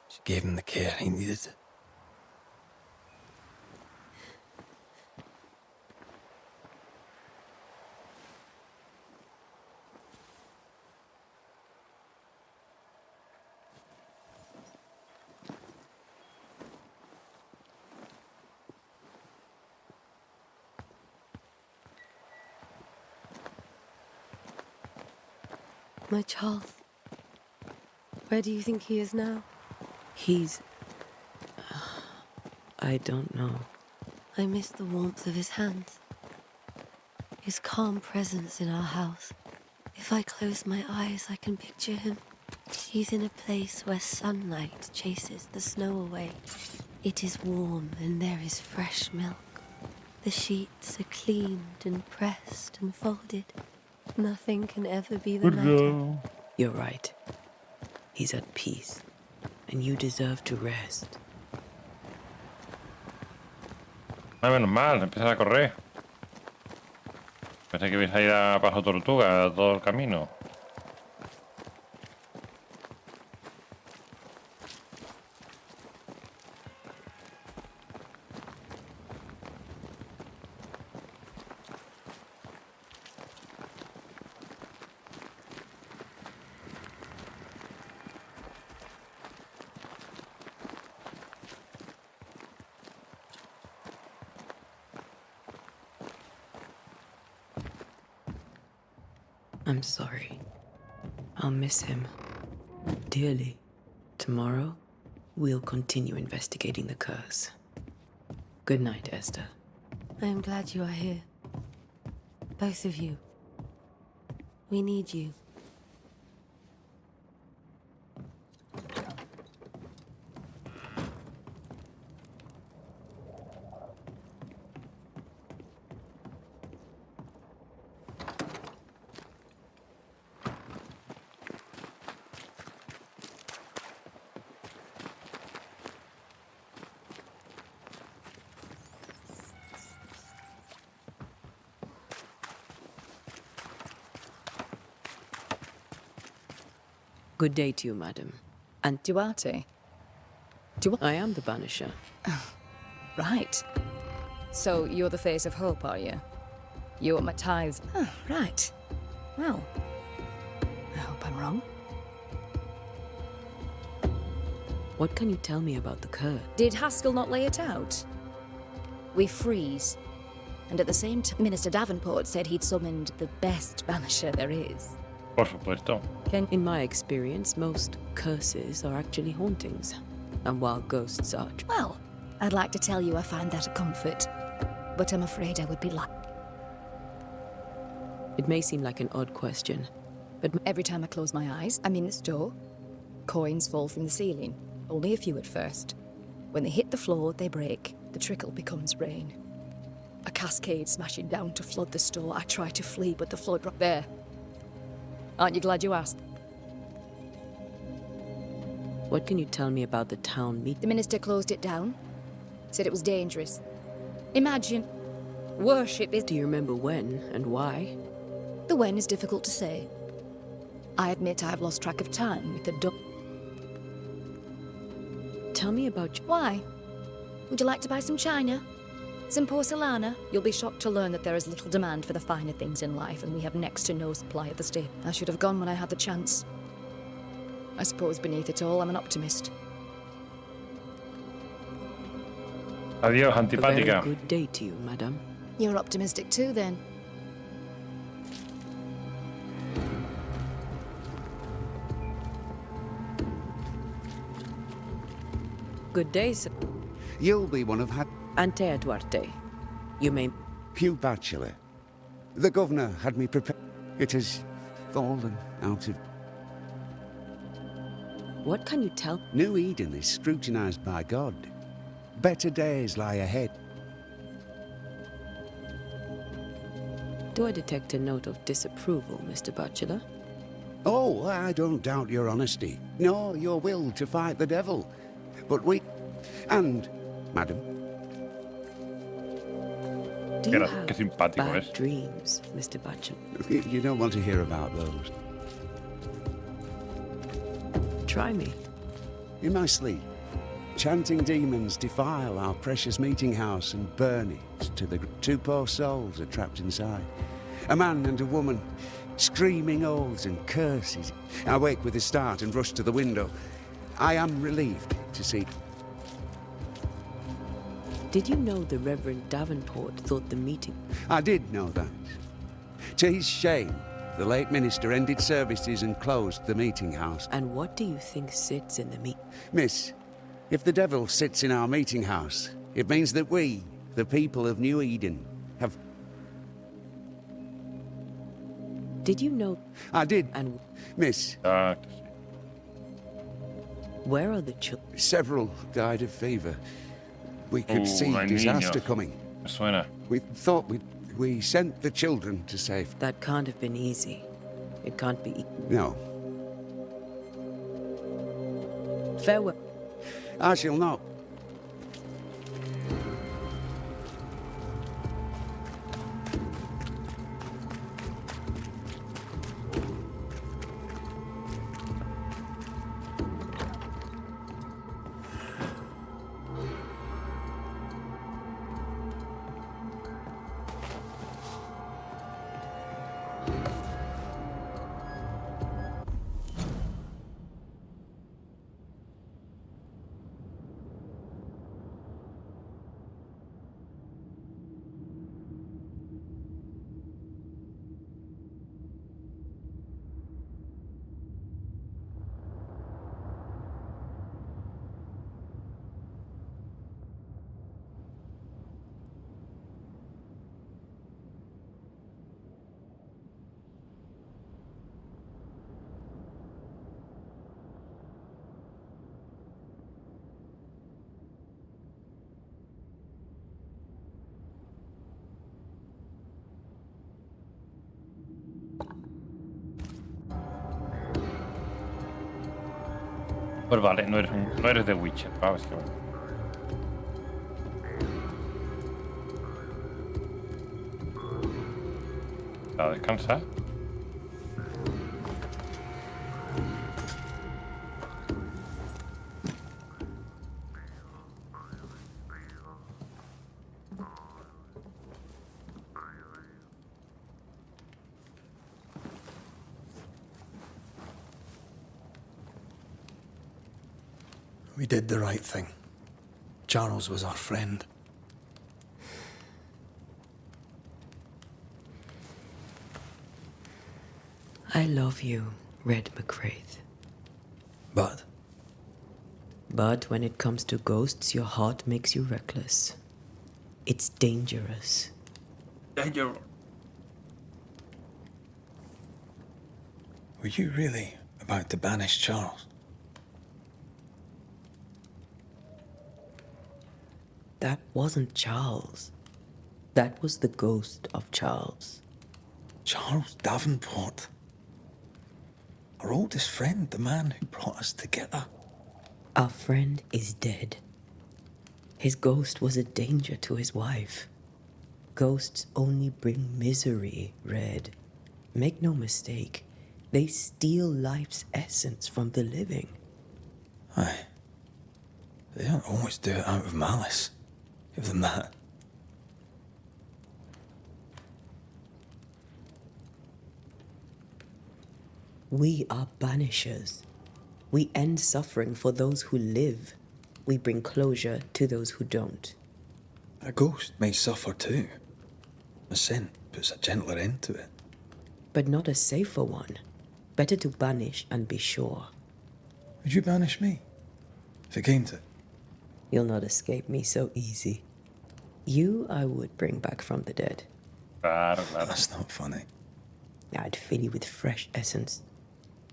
she gave him the care he needed. My Charles. Where do you think he is now? He's... I don't know. I miss the warmth of his hands. His calm presence in our house. If I close my eyes, I can picture him. He's in a place where sunlight chases the snow away. It is warm and there is fresh milk. The sheets are cleaned and pressed and folded. Nothing can ever be the matter. You're right. He's at peace. And you deserve to rest. Ah, menos mal, empezar a correr. Pensé que ibais a ir a Paso Tortuga todo el camino. I'm sorry. I'll miss him dearly. Tomorrow, we'll continue investigating the curse. Good night, Esther. I am glad you are here. Both of you. We need you. Good day to you, madam. And Duarte? I am the Banisher. Right. So you're the face of hope, are you? You want my tithes? Oh, right. Well, I hope I'm wrong. What can you tell me about the curse? Did Haskell not lay it out? We freeze. And at the same time, Minister Davenport said he'd summoned the best Banisher there is. Por supuesto. In my experience, most curses are actually hauntings. And while ghosts are... Well, I'd like to tell you I find that a comfort. But I'm afraid I would be lying. It may seem like an odd question, but... Every time I close my eyes, I'm in the store. Coins fall from the ceiling. Only a few at first. When they hit the floor, they break. The trickle becomes rain. A cascade smashing down to flood the store. I try to flee, but the flood right there. Aren't you glad you asked? What can you tell me about the town meet? The minister closed it down. Said it was dangerous. Imagine. Worship is... Do you remember when and why? The when is difficult to say. I admit I have lost track of time with the Tell me about... Why? Would you like to buy some china? Some porcelana? You'll be shocked to learn that there is little demand for the finer things in life, and we have next to no supply at the stable. I should have gone when I had the chance. I suppose beneath it all, I'm an optimist. Adiós, A antipática. very good day to you, madam. You're optimistic too, then. Good day, sir. You'll be one of Antea Duarte. You may... Hugh Bachelor. The governor had me prepared. It has fallen out of... What can you tell? New Eden is scrutinized by God. Better days lie ahead. Do I detect a note of disapproval, Mr. Bachelor? Oh, I don't doubt your honesty, nor your will to fight the devil. But we... And, madam... Do you have bad dreams, Mr. Bachelor? You don't want to hear about those. Try me. In my sleep, chanting demons defile our precious meeting house and burn it to the... Two poor souls are trapped inside. A man and a woman, screaming oaths and curses. I wake with a start and rush to the window. I am relieved to see... Did you know the Reverend Davenport thought the meeting... I did know that. To his shame, the late minister ended services and closed the meeting house. And what do you think sits in the meet... Miss, if the devil sits in our meeting house, it means that we, the people of New Eden, have... Did you know... I did. And... Miss... Where are the children? Several died of fever. We could see disaster coming. Suena. We thought we sent the children to safety. That can't have been easy. It can't be... No. Farewell. I shall not. Pues vale, no eres de Witcher, ¿sabes? Que bueno. A descansar. We did the right thing. Charles was our friend. I love you, Red McCraith. But? But when it comes to ghosts, your heart makes you reckless. It's dangerous. Dangerous. Were you really about to banish Charles? That wasn't Charles. That was the ghost of Charles. Charles Davenport. Our oldest friend, the man who brought us together. Our friend is dead. His ghost was a danger to his wife. Ghosts only bring misery, Red. Make no mistake, they steal life's essence from the living. Aye. They don't always do it out of malice. Give them that. We are banishers. We end suffering for those who live. We bring closure to those who don't. A ghost may suffer too. A sin puts a gentler end to it. But not a safer one. Better to banish and be sure. Would you banish me? If it came to it? You'll not escape me so easy. You I would bring back from the dead. That's not funny. I'd fill you with fresh essence.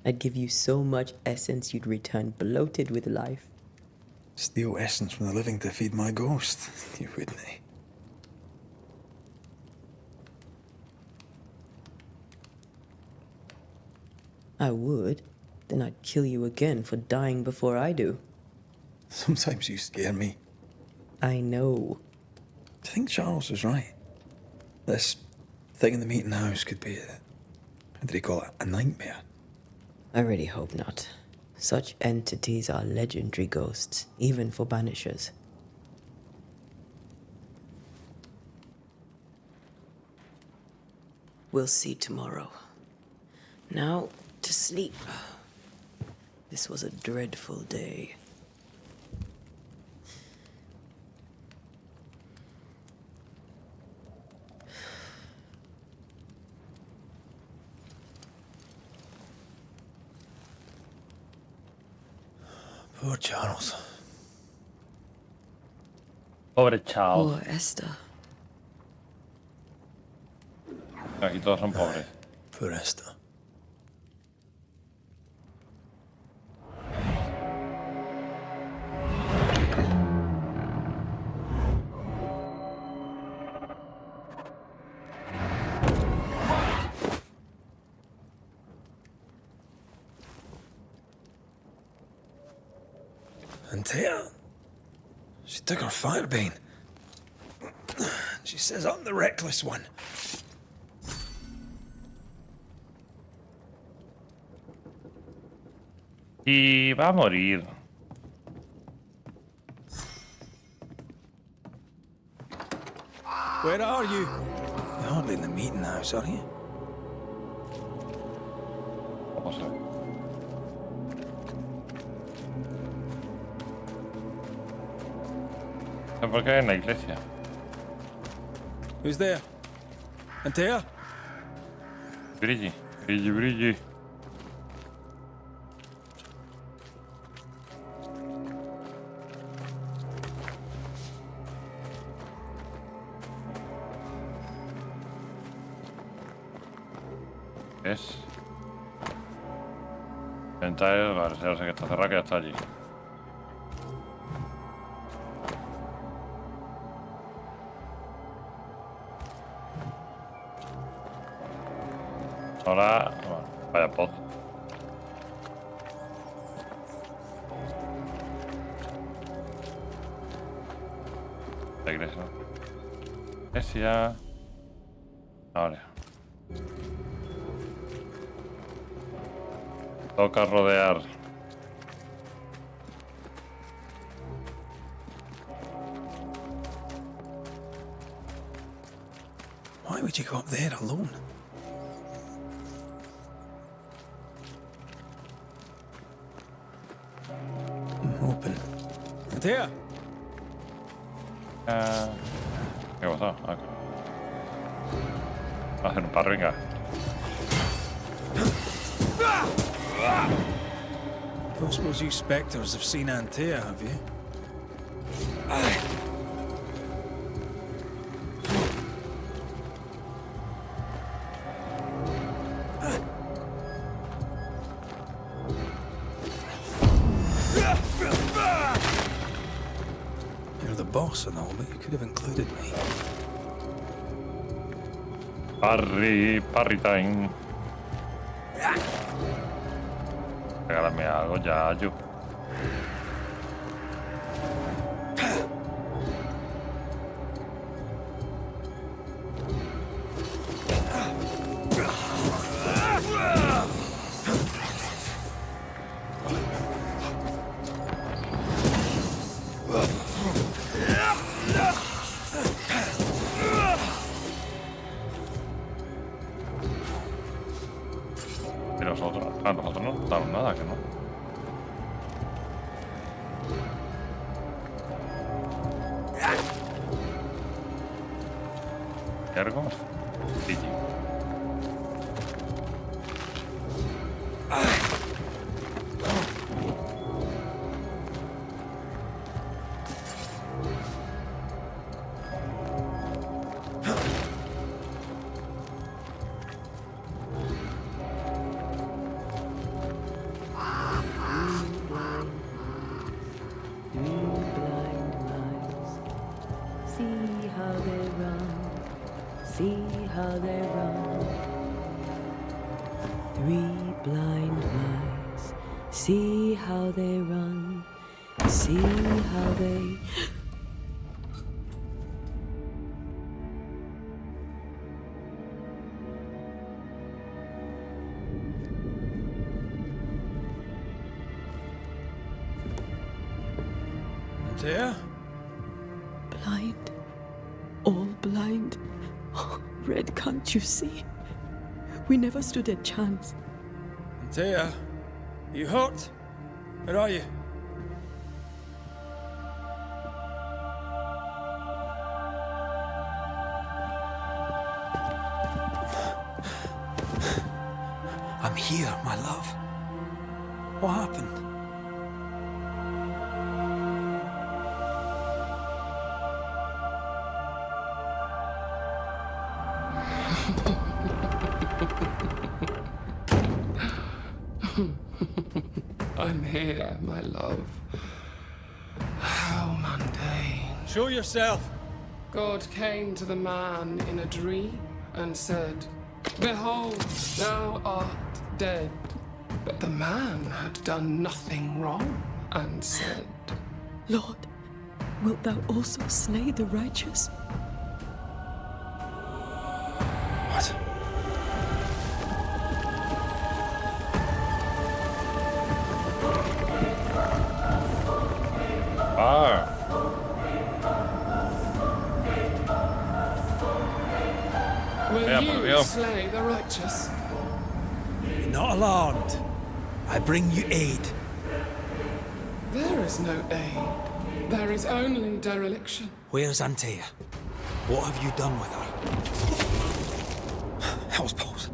I'd give you so much essence you'd return bloated with life. Steal essence from the living to feed my ghost. You wouldn't. I would. Then I'd kill you again for dying before I do. Sometimes you scare me. I know. I think Charles was right. This thing in the meeting house could be how did he call it? A nightmare. I really hope not. Such entities are legendary ghosts, even for banishers. We'll see tomorrow. Now, to sleep. This was a dreadful day. Poor Charles. Pobre Charles. Poor Esther. Aquí todos son pobres. Poor Esther. Antea, she took her firebane. She says I'm the reckless one. Y va a morir. Where are you? You're hardly in the meeting house, are you? Vamos a ver. ¿Por qué en la iglesia? Who's there? Antea? Brigi, Brigi, Brigi. ¿Es? Ventaja, vale, ya sé que está cerrada, que ya está allí. Ahora, bueno, vaya pod. La iglesia. Iglesia. Vale. Toca rodear. Why would you go up there alone? Open. Antea. ¿Qué ha pasado? Va a hacer un par, venga. Don't suppose you spectres have seen Antea, have you? You're the boss and all, but you could have included me. Parry time. Regálame algo ya, yo. Ergos. Sí. See how they run, see how they... Dear? Blind, all blind. Oh, Red, can't you see? We never stood a chance. Dear? You hurt? Where are you? I'm here, my love. What happened? I'm here, my love. How mundane. Show yourself! God came to the man in a dream and said, "Behold, thou art dead." But the man had done nothing wrong and said, Lord, wilt thou also slay the righteous? What? Will you slay the righteous? Be not alarmed. I bring you aid. There is no aid. There is only dereliction. Where's Antea? What have you done with her? Hell's balls.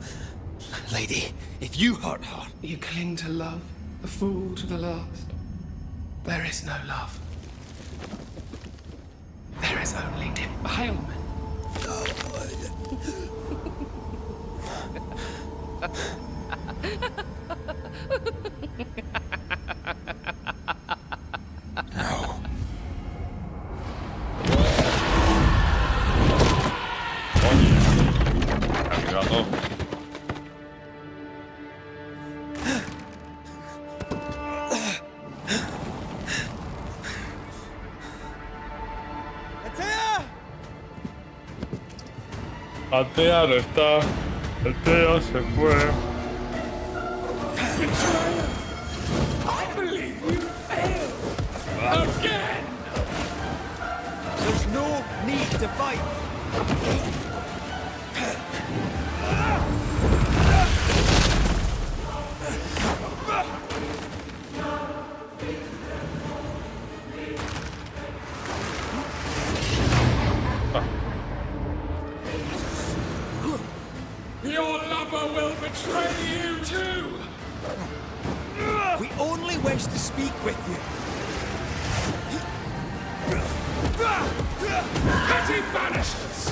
Lady, if you hurt her... You cling to love, a fool to the last. There is no love. There is only defilement. No. Antea no está. Antea se fue. I believe you failed again. There's no need to fight. Your lover will betray you too. We only wish to speak with you. Petty Banishers!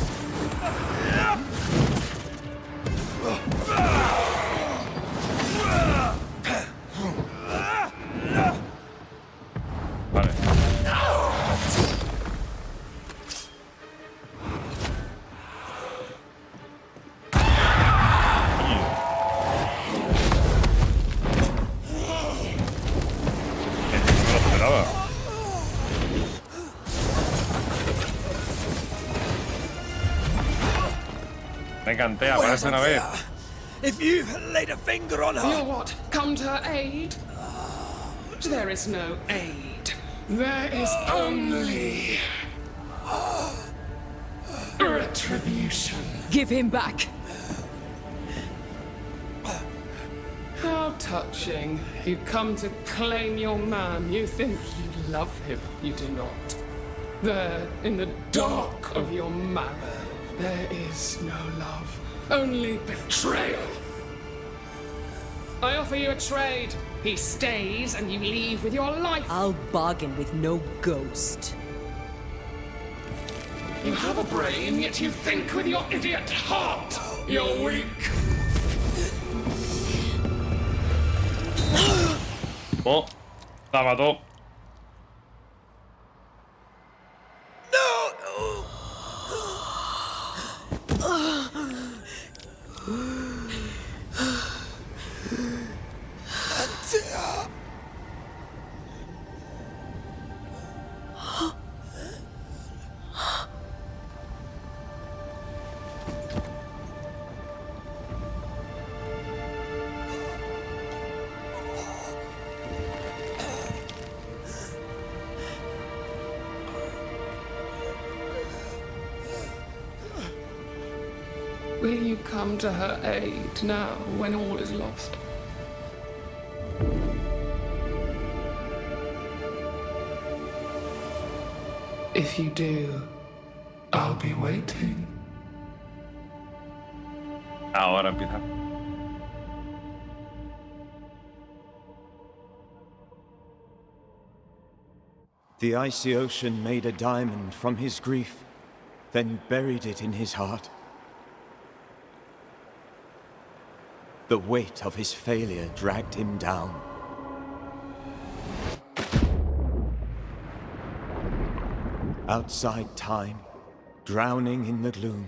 Venga, Antea, aparece una vez. If you laid a finger on her... You'll what? Come to her aid? There is no aid. There is only... retribution. Give him back. How touching. You come to claim your man. You think you love him. You do not. There, in the dark of your marrow, There is no love, only betrayal. I offer you a trade. He stays and you leave with your life. I'll bargain with no ghost. You have a brain, yet you think with your idiot heart. You're weak. Oh, la mató. Will you come to her aid now when all is lost? If you do, I'll be waiting. Ahora empieza. The icy ocean made a diamond from his grief, then buried it in his heart. The weight of his failure dragged him down. Outside time, drowning in the gloom,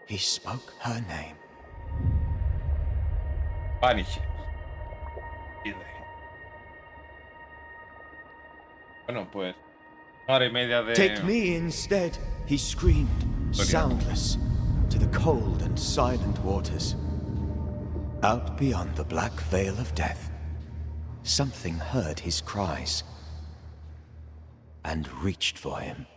he spoke her name. Banishers. Bueno, pues 1 hora y media de... Take me instead, he screamed, soundless, to the cold and silent waters. Out beyond the black veil of death, something heard his cries and reached for him.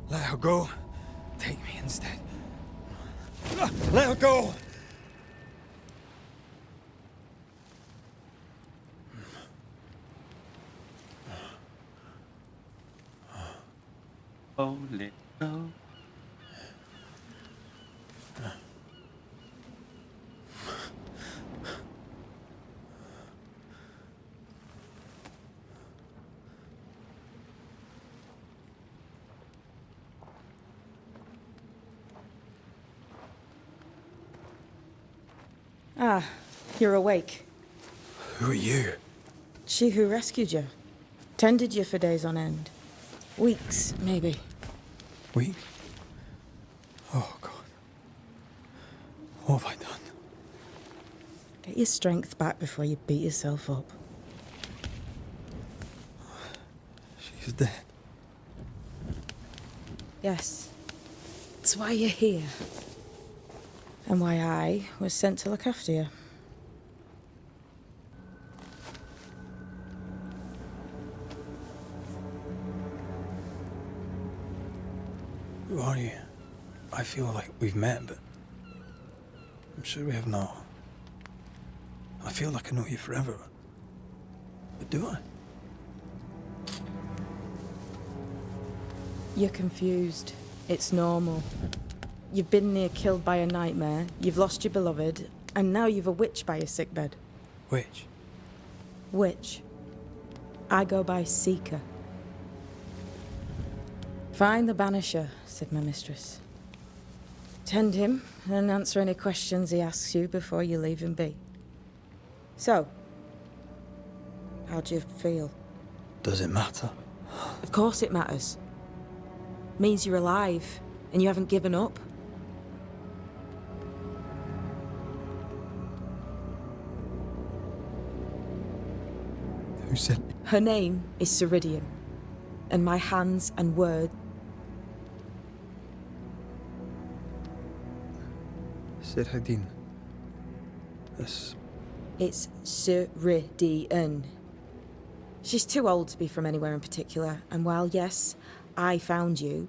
Let her go. Take me instead. Let her go! Oh, let go. Ah, you're awake. Who are you? She who rescued you. Tended you for days on end. Weeks, maybe. We? Oh, God. What have I done? Get your strength back before you beat yourself up. She's dead. Yes. That's why you're here. And why I was sent to look after you. Who are you? I feel like we've met, but I'm sure we have not. I feel like I know you forever, but do I? You're confused. It's normal. You've been near killed by a nightmare, you've lost your beloved, and now you've a witch by your sickbed. Witch? Witch. I go by Seeker. Find the Banisher, said my mistress. Tend him, and answer any questions he asks you before you leave him be. So, how do you feel? Does it matter? Of course it matters. Means you're alive, and you haven't given up. Who said? Her name is Ceridian, and my hands and words. Ceridian. This. It's Ceridian. She's too old to be from anywhere in particular, and while, yes, I found you,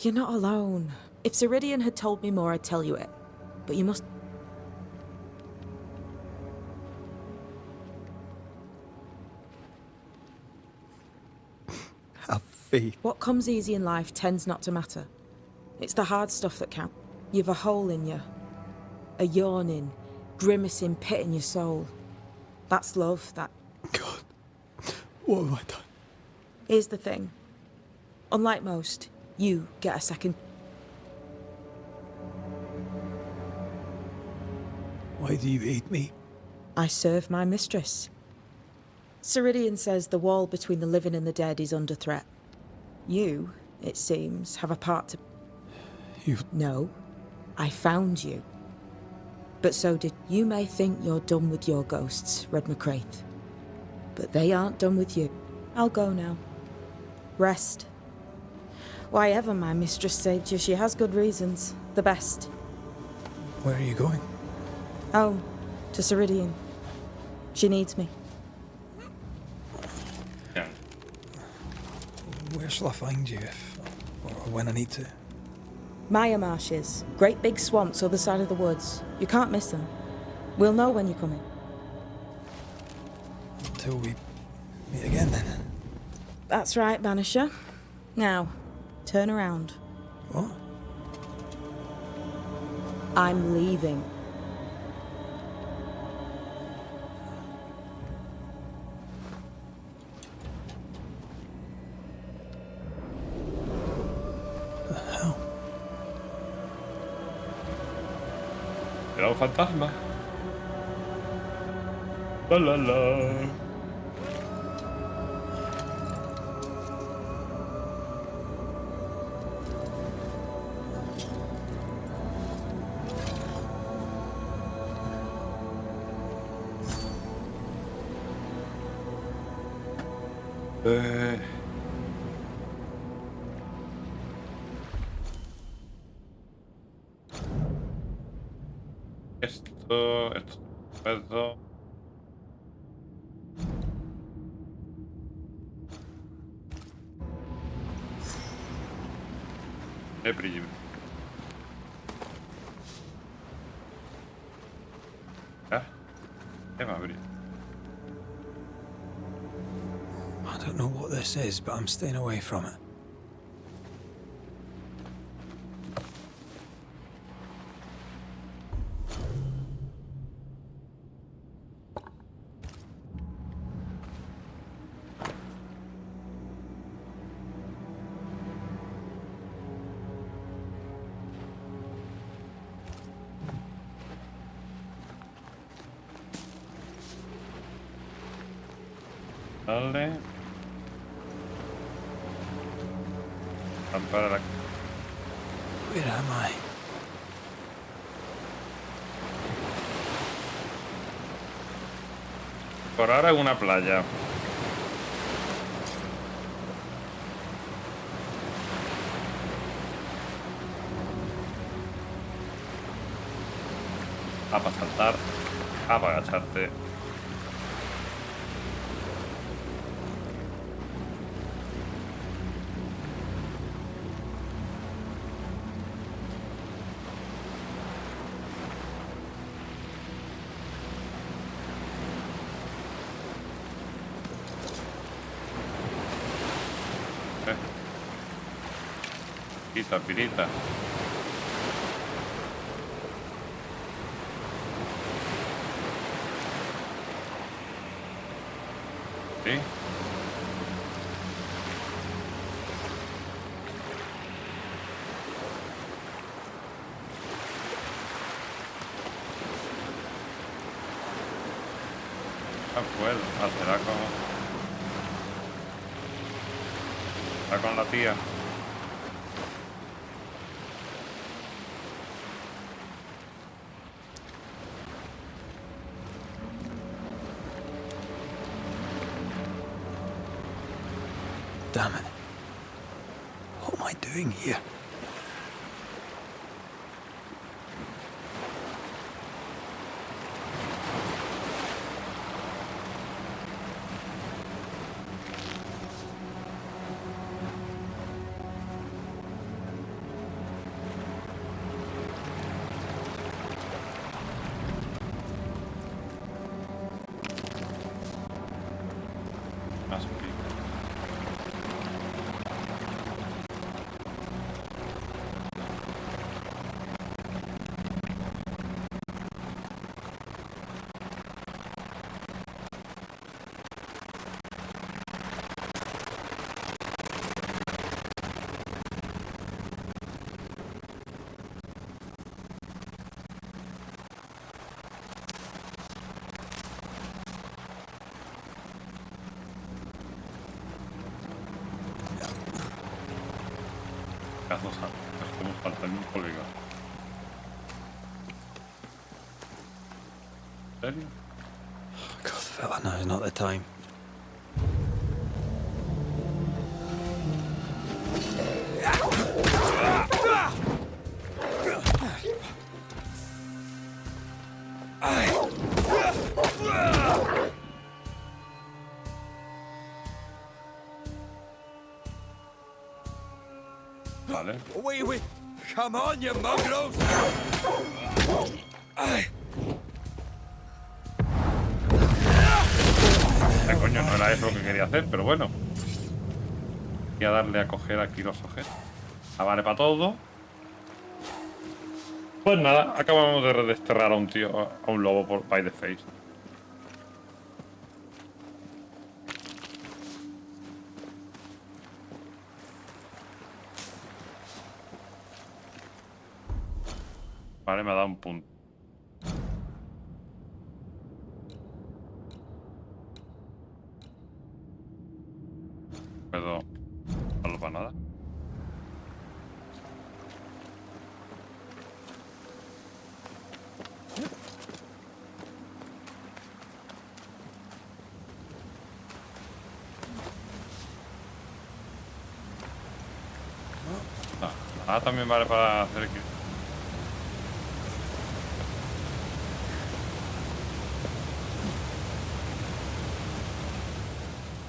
You're not alone. If Ceridian had told me more, I'd tell you it. But you must... Have faith. What comes easy in life tends not to matter. It's the hard stuff that counts. You've a hole in you. A yawning, grimacing pit in your soul. That's love, that... God, what have I done? Here's the thing. Unlike most, you get a second... Why do you hate me? I serve my mistress. Ceridian says the wall between the living and the dead is under threat. You, it seems, have a part to... You... No. I found you. But so did... You may think you're done with your ghosts, Red McCraith. But they aren't done with you. I'll go now. Rest. Why ever my mistress saved you, she has good reasons. The best. Where are you going? Home. To Ceridian. She needs me. Yeah. Where shall I find you if... or when I need to? Maya Marshes. Great big swamps other side of the woods. You can't miss them. We'll know when you're coming. Until we meet again, then. That's right, Banisher. Now, turn around. What? I'm leaving. Era un fantasma. La la la. Esto puedo. Brillo. ¿Ah? ¿Qué más brillo? I don't know what this is, but I'm staying away from it. Vale. Para la... Where am I? Por ahora en una playa. A para saltar, a para agacharte. Pirita, pirita. ¿Sí? Ah, puedo. Ah, será con la tía. Damn it. What am I doing here? más pico. Estamos faltando un polígono. ¿En serio? God, fella, now's not the time. Vale. Away with! Come on, you mongrels! Coño, no era eso lo que quería hacer, pero bueno. Voy a darle a coger aquí los objetos. Ah, vale, para todo. Pues nada, acabamos de desterrar a un tío, a un lobo por by the face. Vale, me ha dado un punto. Puedo usarlo para nada. Ah, también vale para hacer equipo.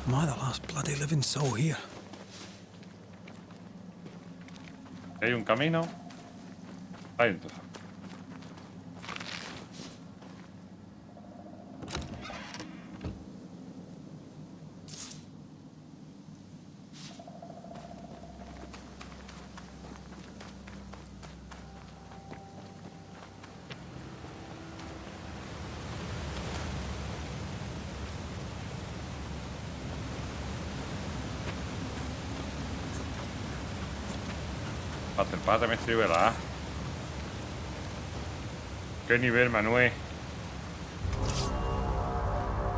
Am I the last bloody living soul here? Hay un camino. Ahí entonces. Para también sirve la A. ¿Qué nivel, Manuel?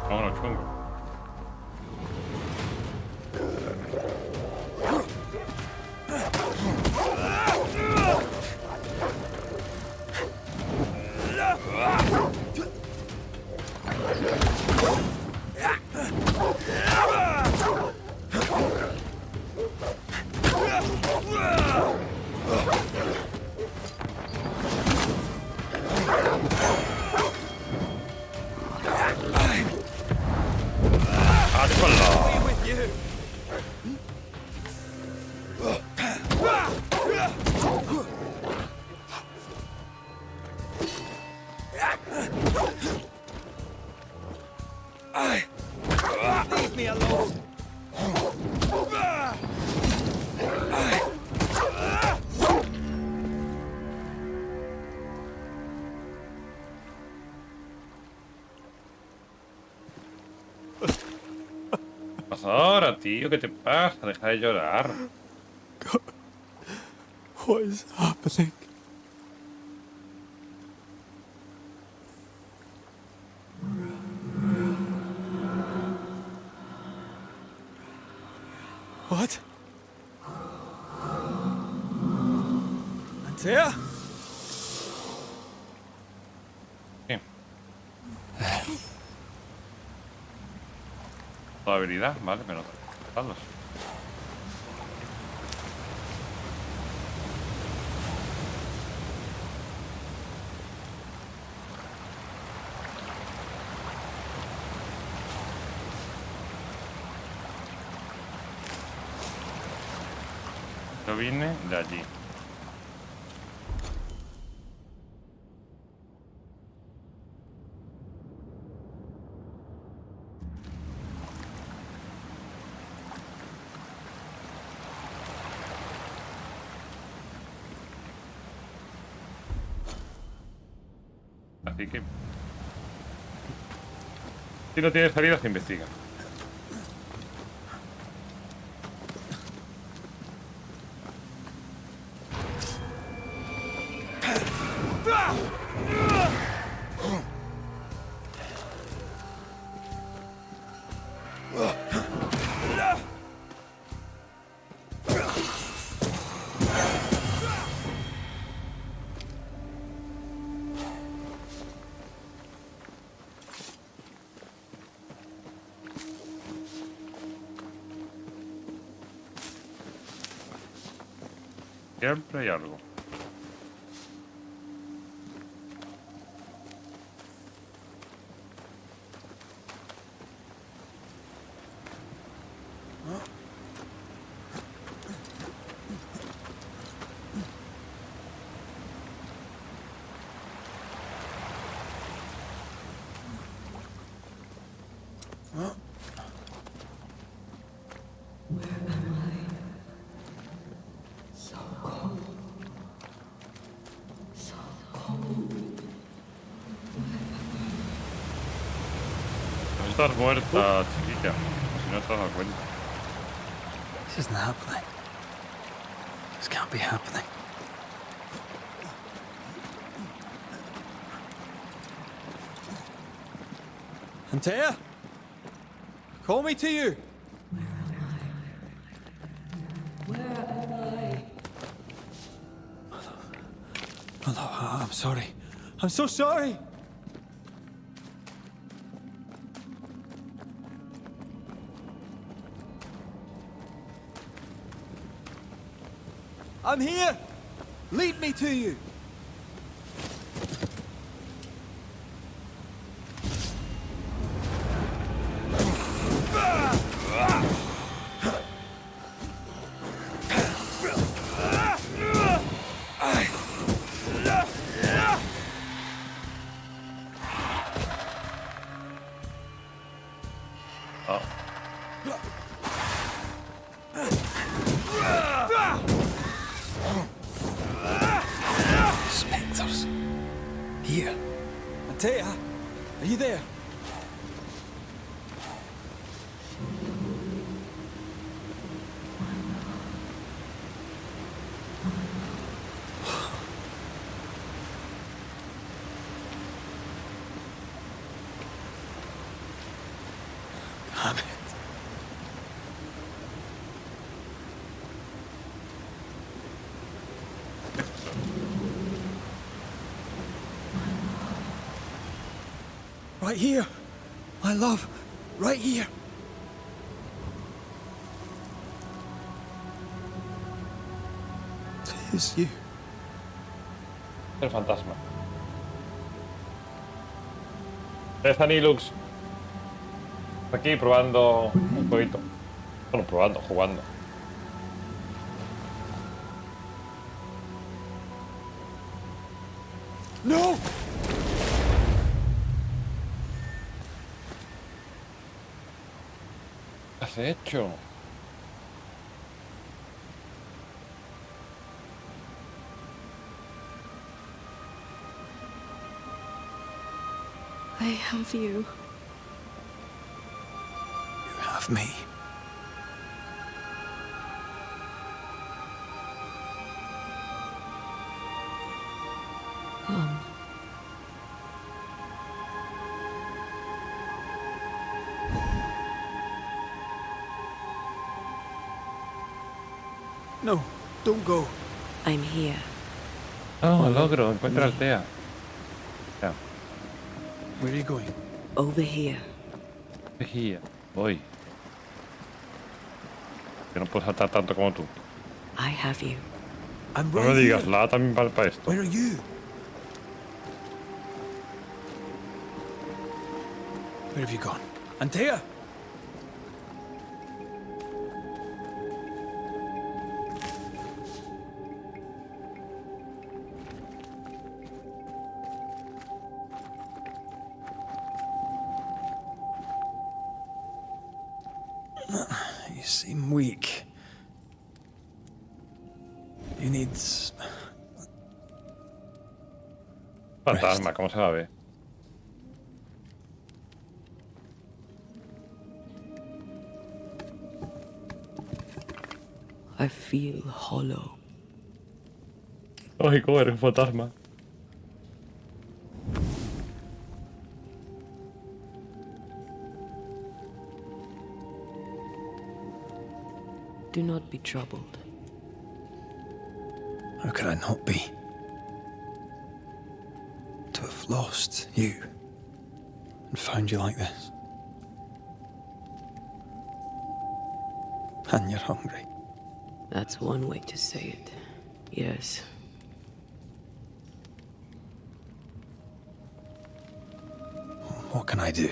Vámonos, chungo. Leave me alone! ¿Qué pasa ahora, tío? ¿Qué te pasa? Deja de llorar. God, what is happening? What? Antea? Sí. Toda habilidad, vale, pero Carlos. Yo vine de allí. así que... Si no tienes heridas, investiga. Siempre hay algo. Estás muerta, chiquilla. Si no te has dado cuenta. This isn't happening. This can't be happening. Antea? Call me to you! I'm sorry. I'm so sorry! I'm here! Lead me to you! Spectres. Here. Antea, are you there? Damn it. Right here, my love, right here. It's you. El fantasma. Está Nilux. Aquí probando un jueguito. Bueno, probando, jugando. No! ¿Qué has hecho? I have you. You have me. No, don't go. I'm here. Oh, logro. Encuentra a Altea. Ya. Where are you going? Over here. Over here. Voy. Que no puedo saltar tanto como tú. I have you. I'm No right me digas, here. la también vale para esto. Where are you? Where have you gone? Antea! You seem weak. You need... Fantasma, ¿cómo se va a ver? I feel hollow. Lógico, eres un fantasma. Do not be troubled. How could I not be? To have lost you and found you like this. And you're hungry. That's one way to say it. Yes. What can I do?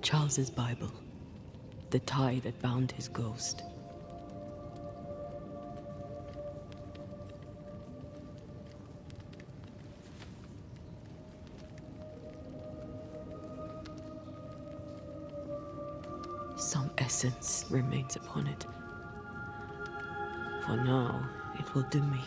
Charles's Bible. The tie that bound his ghost. Some essence remains upon it. For now, it will do me.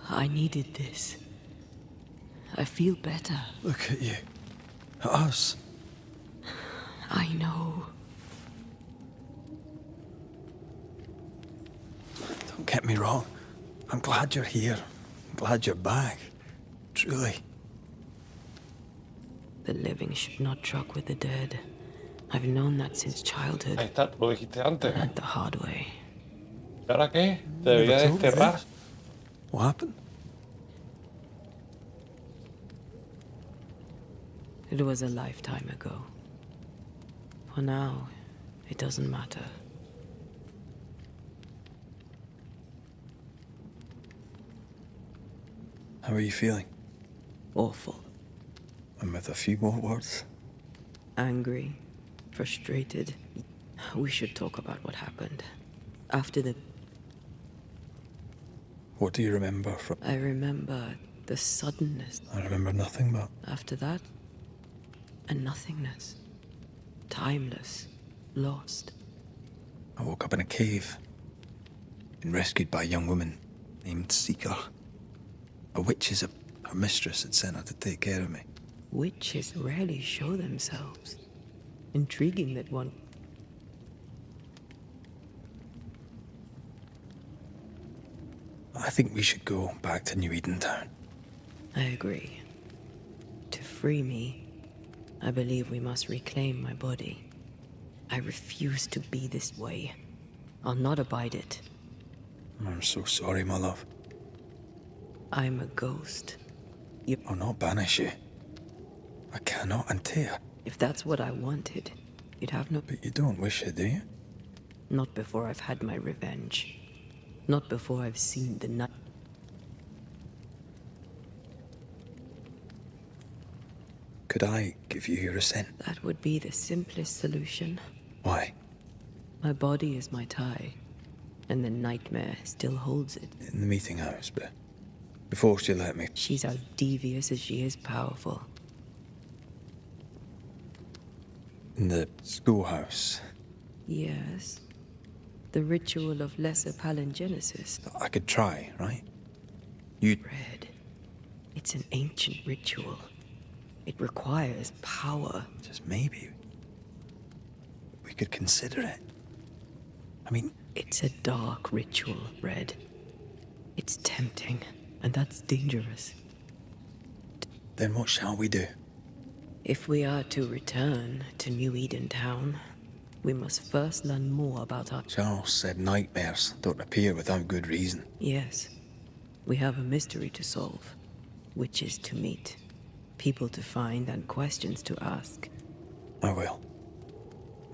I needed this. I feel better. Look at you. At us. I know. Don't get me wrong. I'm glad you're here. I'm glad you're back. Truly. The living should not truck with the dead. I've known that since childhood. Ahí está, lo dijiste antes. Not the hard way. ¿Y ahora qué? ¿Te debería desterrar? What happened? It was a lifetime ago. For now, it doesn't matter. How are you feeling? Awful. And with a few more words? Angry. Frustrated. We should talk about what happened. After the... What do you remember from... I remember the suddenness. I remember nothing but... After that, a nothingness. Timeless. Lost. I woke up in a cave. Been rescued by a young woman named Seeker. A witch is her mistress had sent her to take care of me. Witches rarely show themselves. Intriguing that one... I think we should go back to New Eden Town. I agree. To free me, I believe we must reclaim my body. I refuse to be this way. I'll not abide it. I'm so sorry, my love. I'm a ghost. I'll not banish you. I cannot untear. If that's what I wanted, you'd have no... But you don't wish it, do you? Not before I've had my revenge. Not before I've seen the night. Could I give you your assent? That would be the simplest solution. Why? My body is my tie, and the nightmare still holds it. In the meeting house, but before she let me... She's as devious as she is powerful. In the schoolhouse. Yes. The ritual of lesser palingenesis. I could try, right? You'd... Red. It's an ancient ritual. It requires power. Just maybe. We could consider it. I mean... It's a dark ritual, Red. It's tempting, and that's dangerous. Then what shall we do? If we are to return to New Eden Town, we must first learn more about our... Charles said nightmares don't appear without good reason. Yes. We have a mystery to solve. Witches to meet. People to find and questions to ask. I will.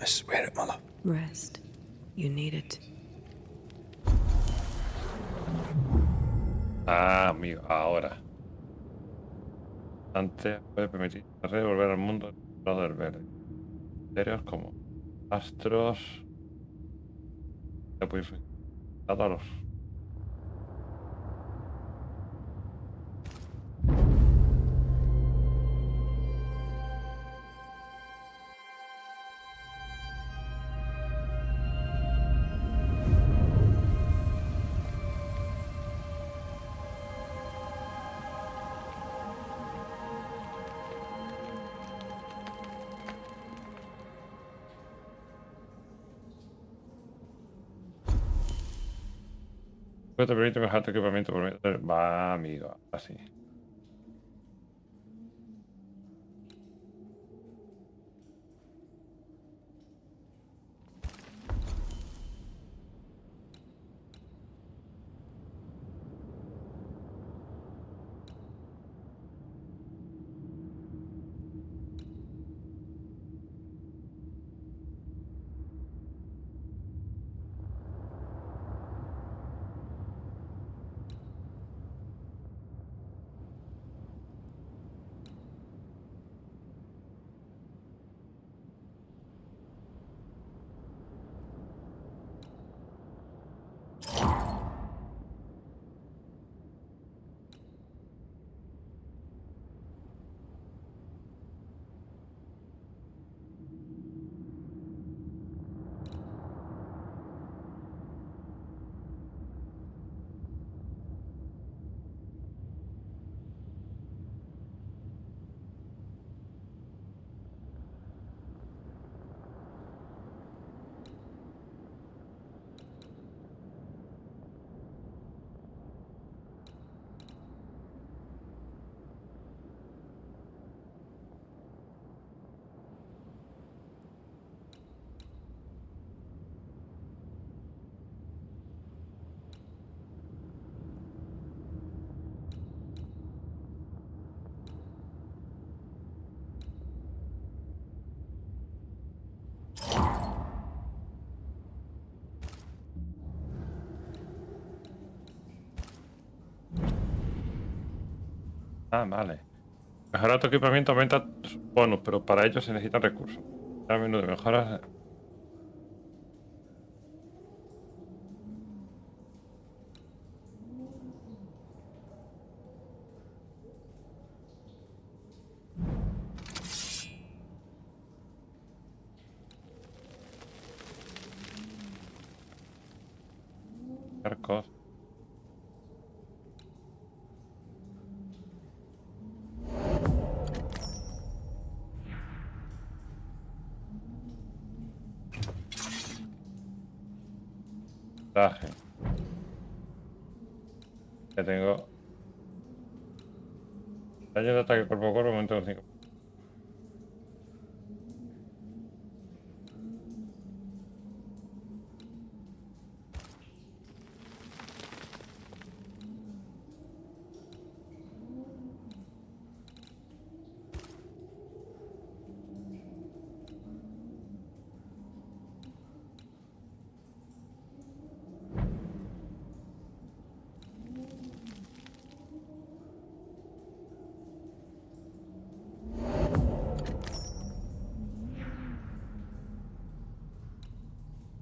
I swear it, my love. Rest. You need it. Ah, amigo, ahora. Antes puede permitir volver al mundo del verde. Misterios como astros. Ya puede influir a los. Te permite mejorar tu equipamiento por medio del... Va, amigo, así. Ah, vale. Mejorar tu equipamiento aumenta tus bonus, pero para ello se necesitan recursos. A menú de mejoras. Arcos. Traje. Ya tengo. Daño de ataque cuerpo a cuerpo, aumento de 5.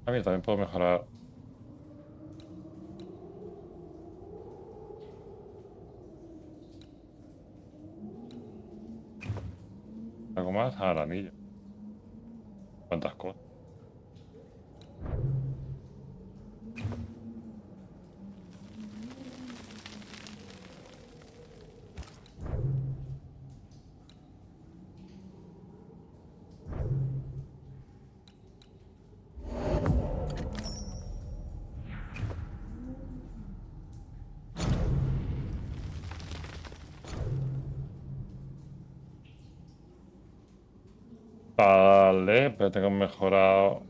A mí también puedo mejorar. ¿Algo más? Ah, el anillo. ¿Cuántas cosas? Vale, pero tengo mejorado.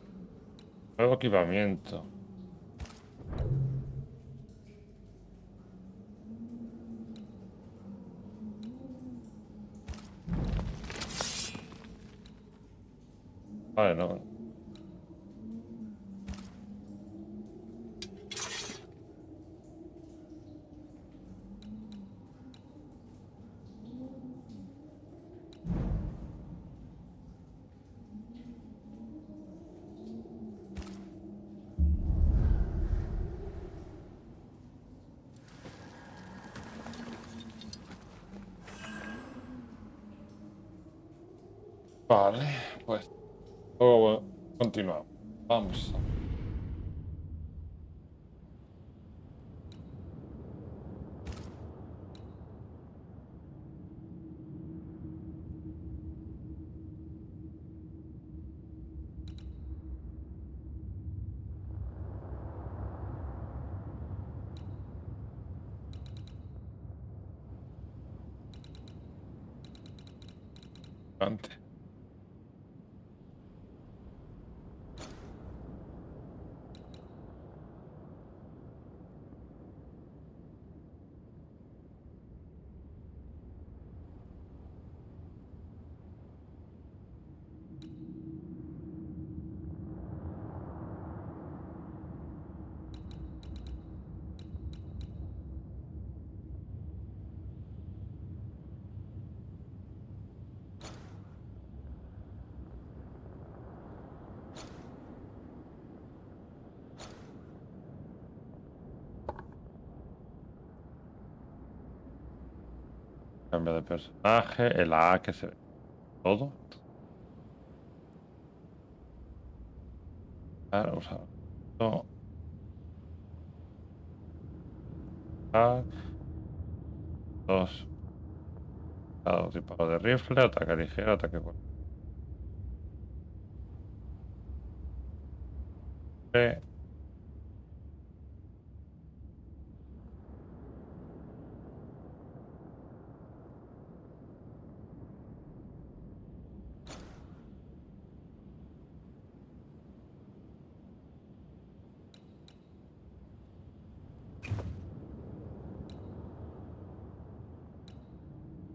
Nuevo equipamiento. Vale, no. Vale, pues luego continuamos. Vamos. Antes. Cambio de personaje, el A que se ve todo. Claro, usar esto. A, dos. Cada tipo de rifle, ataque ligero, ataque fuerte.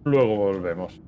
Luego volvemos.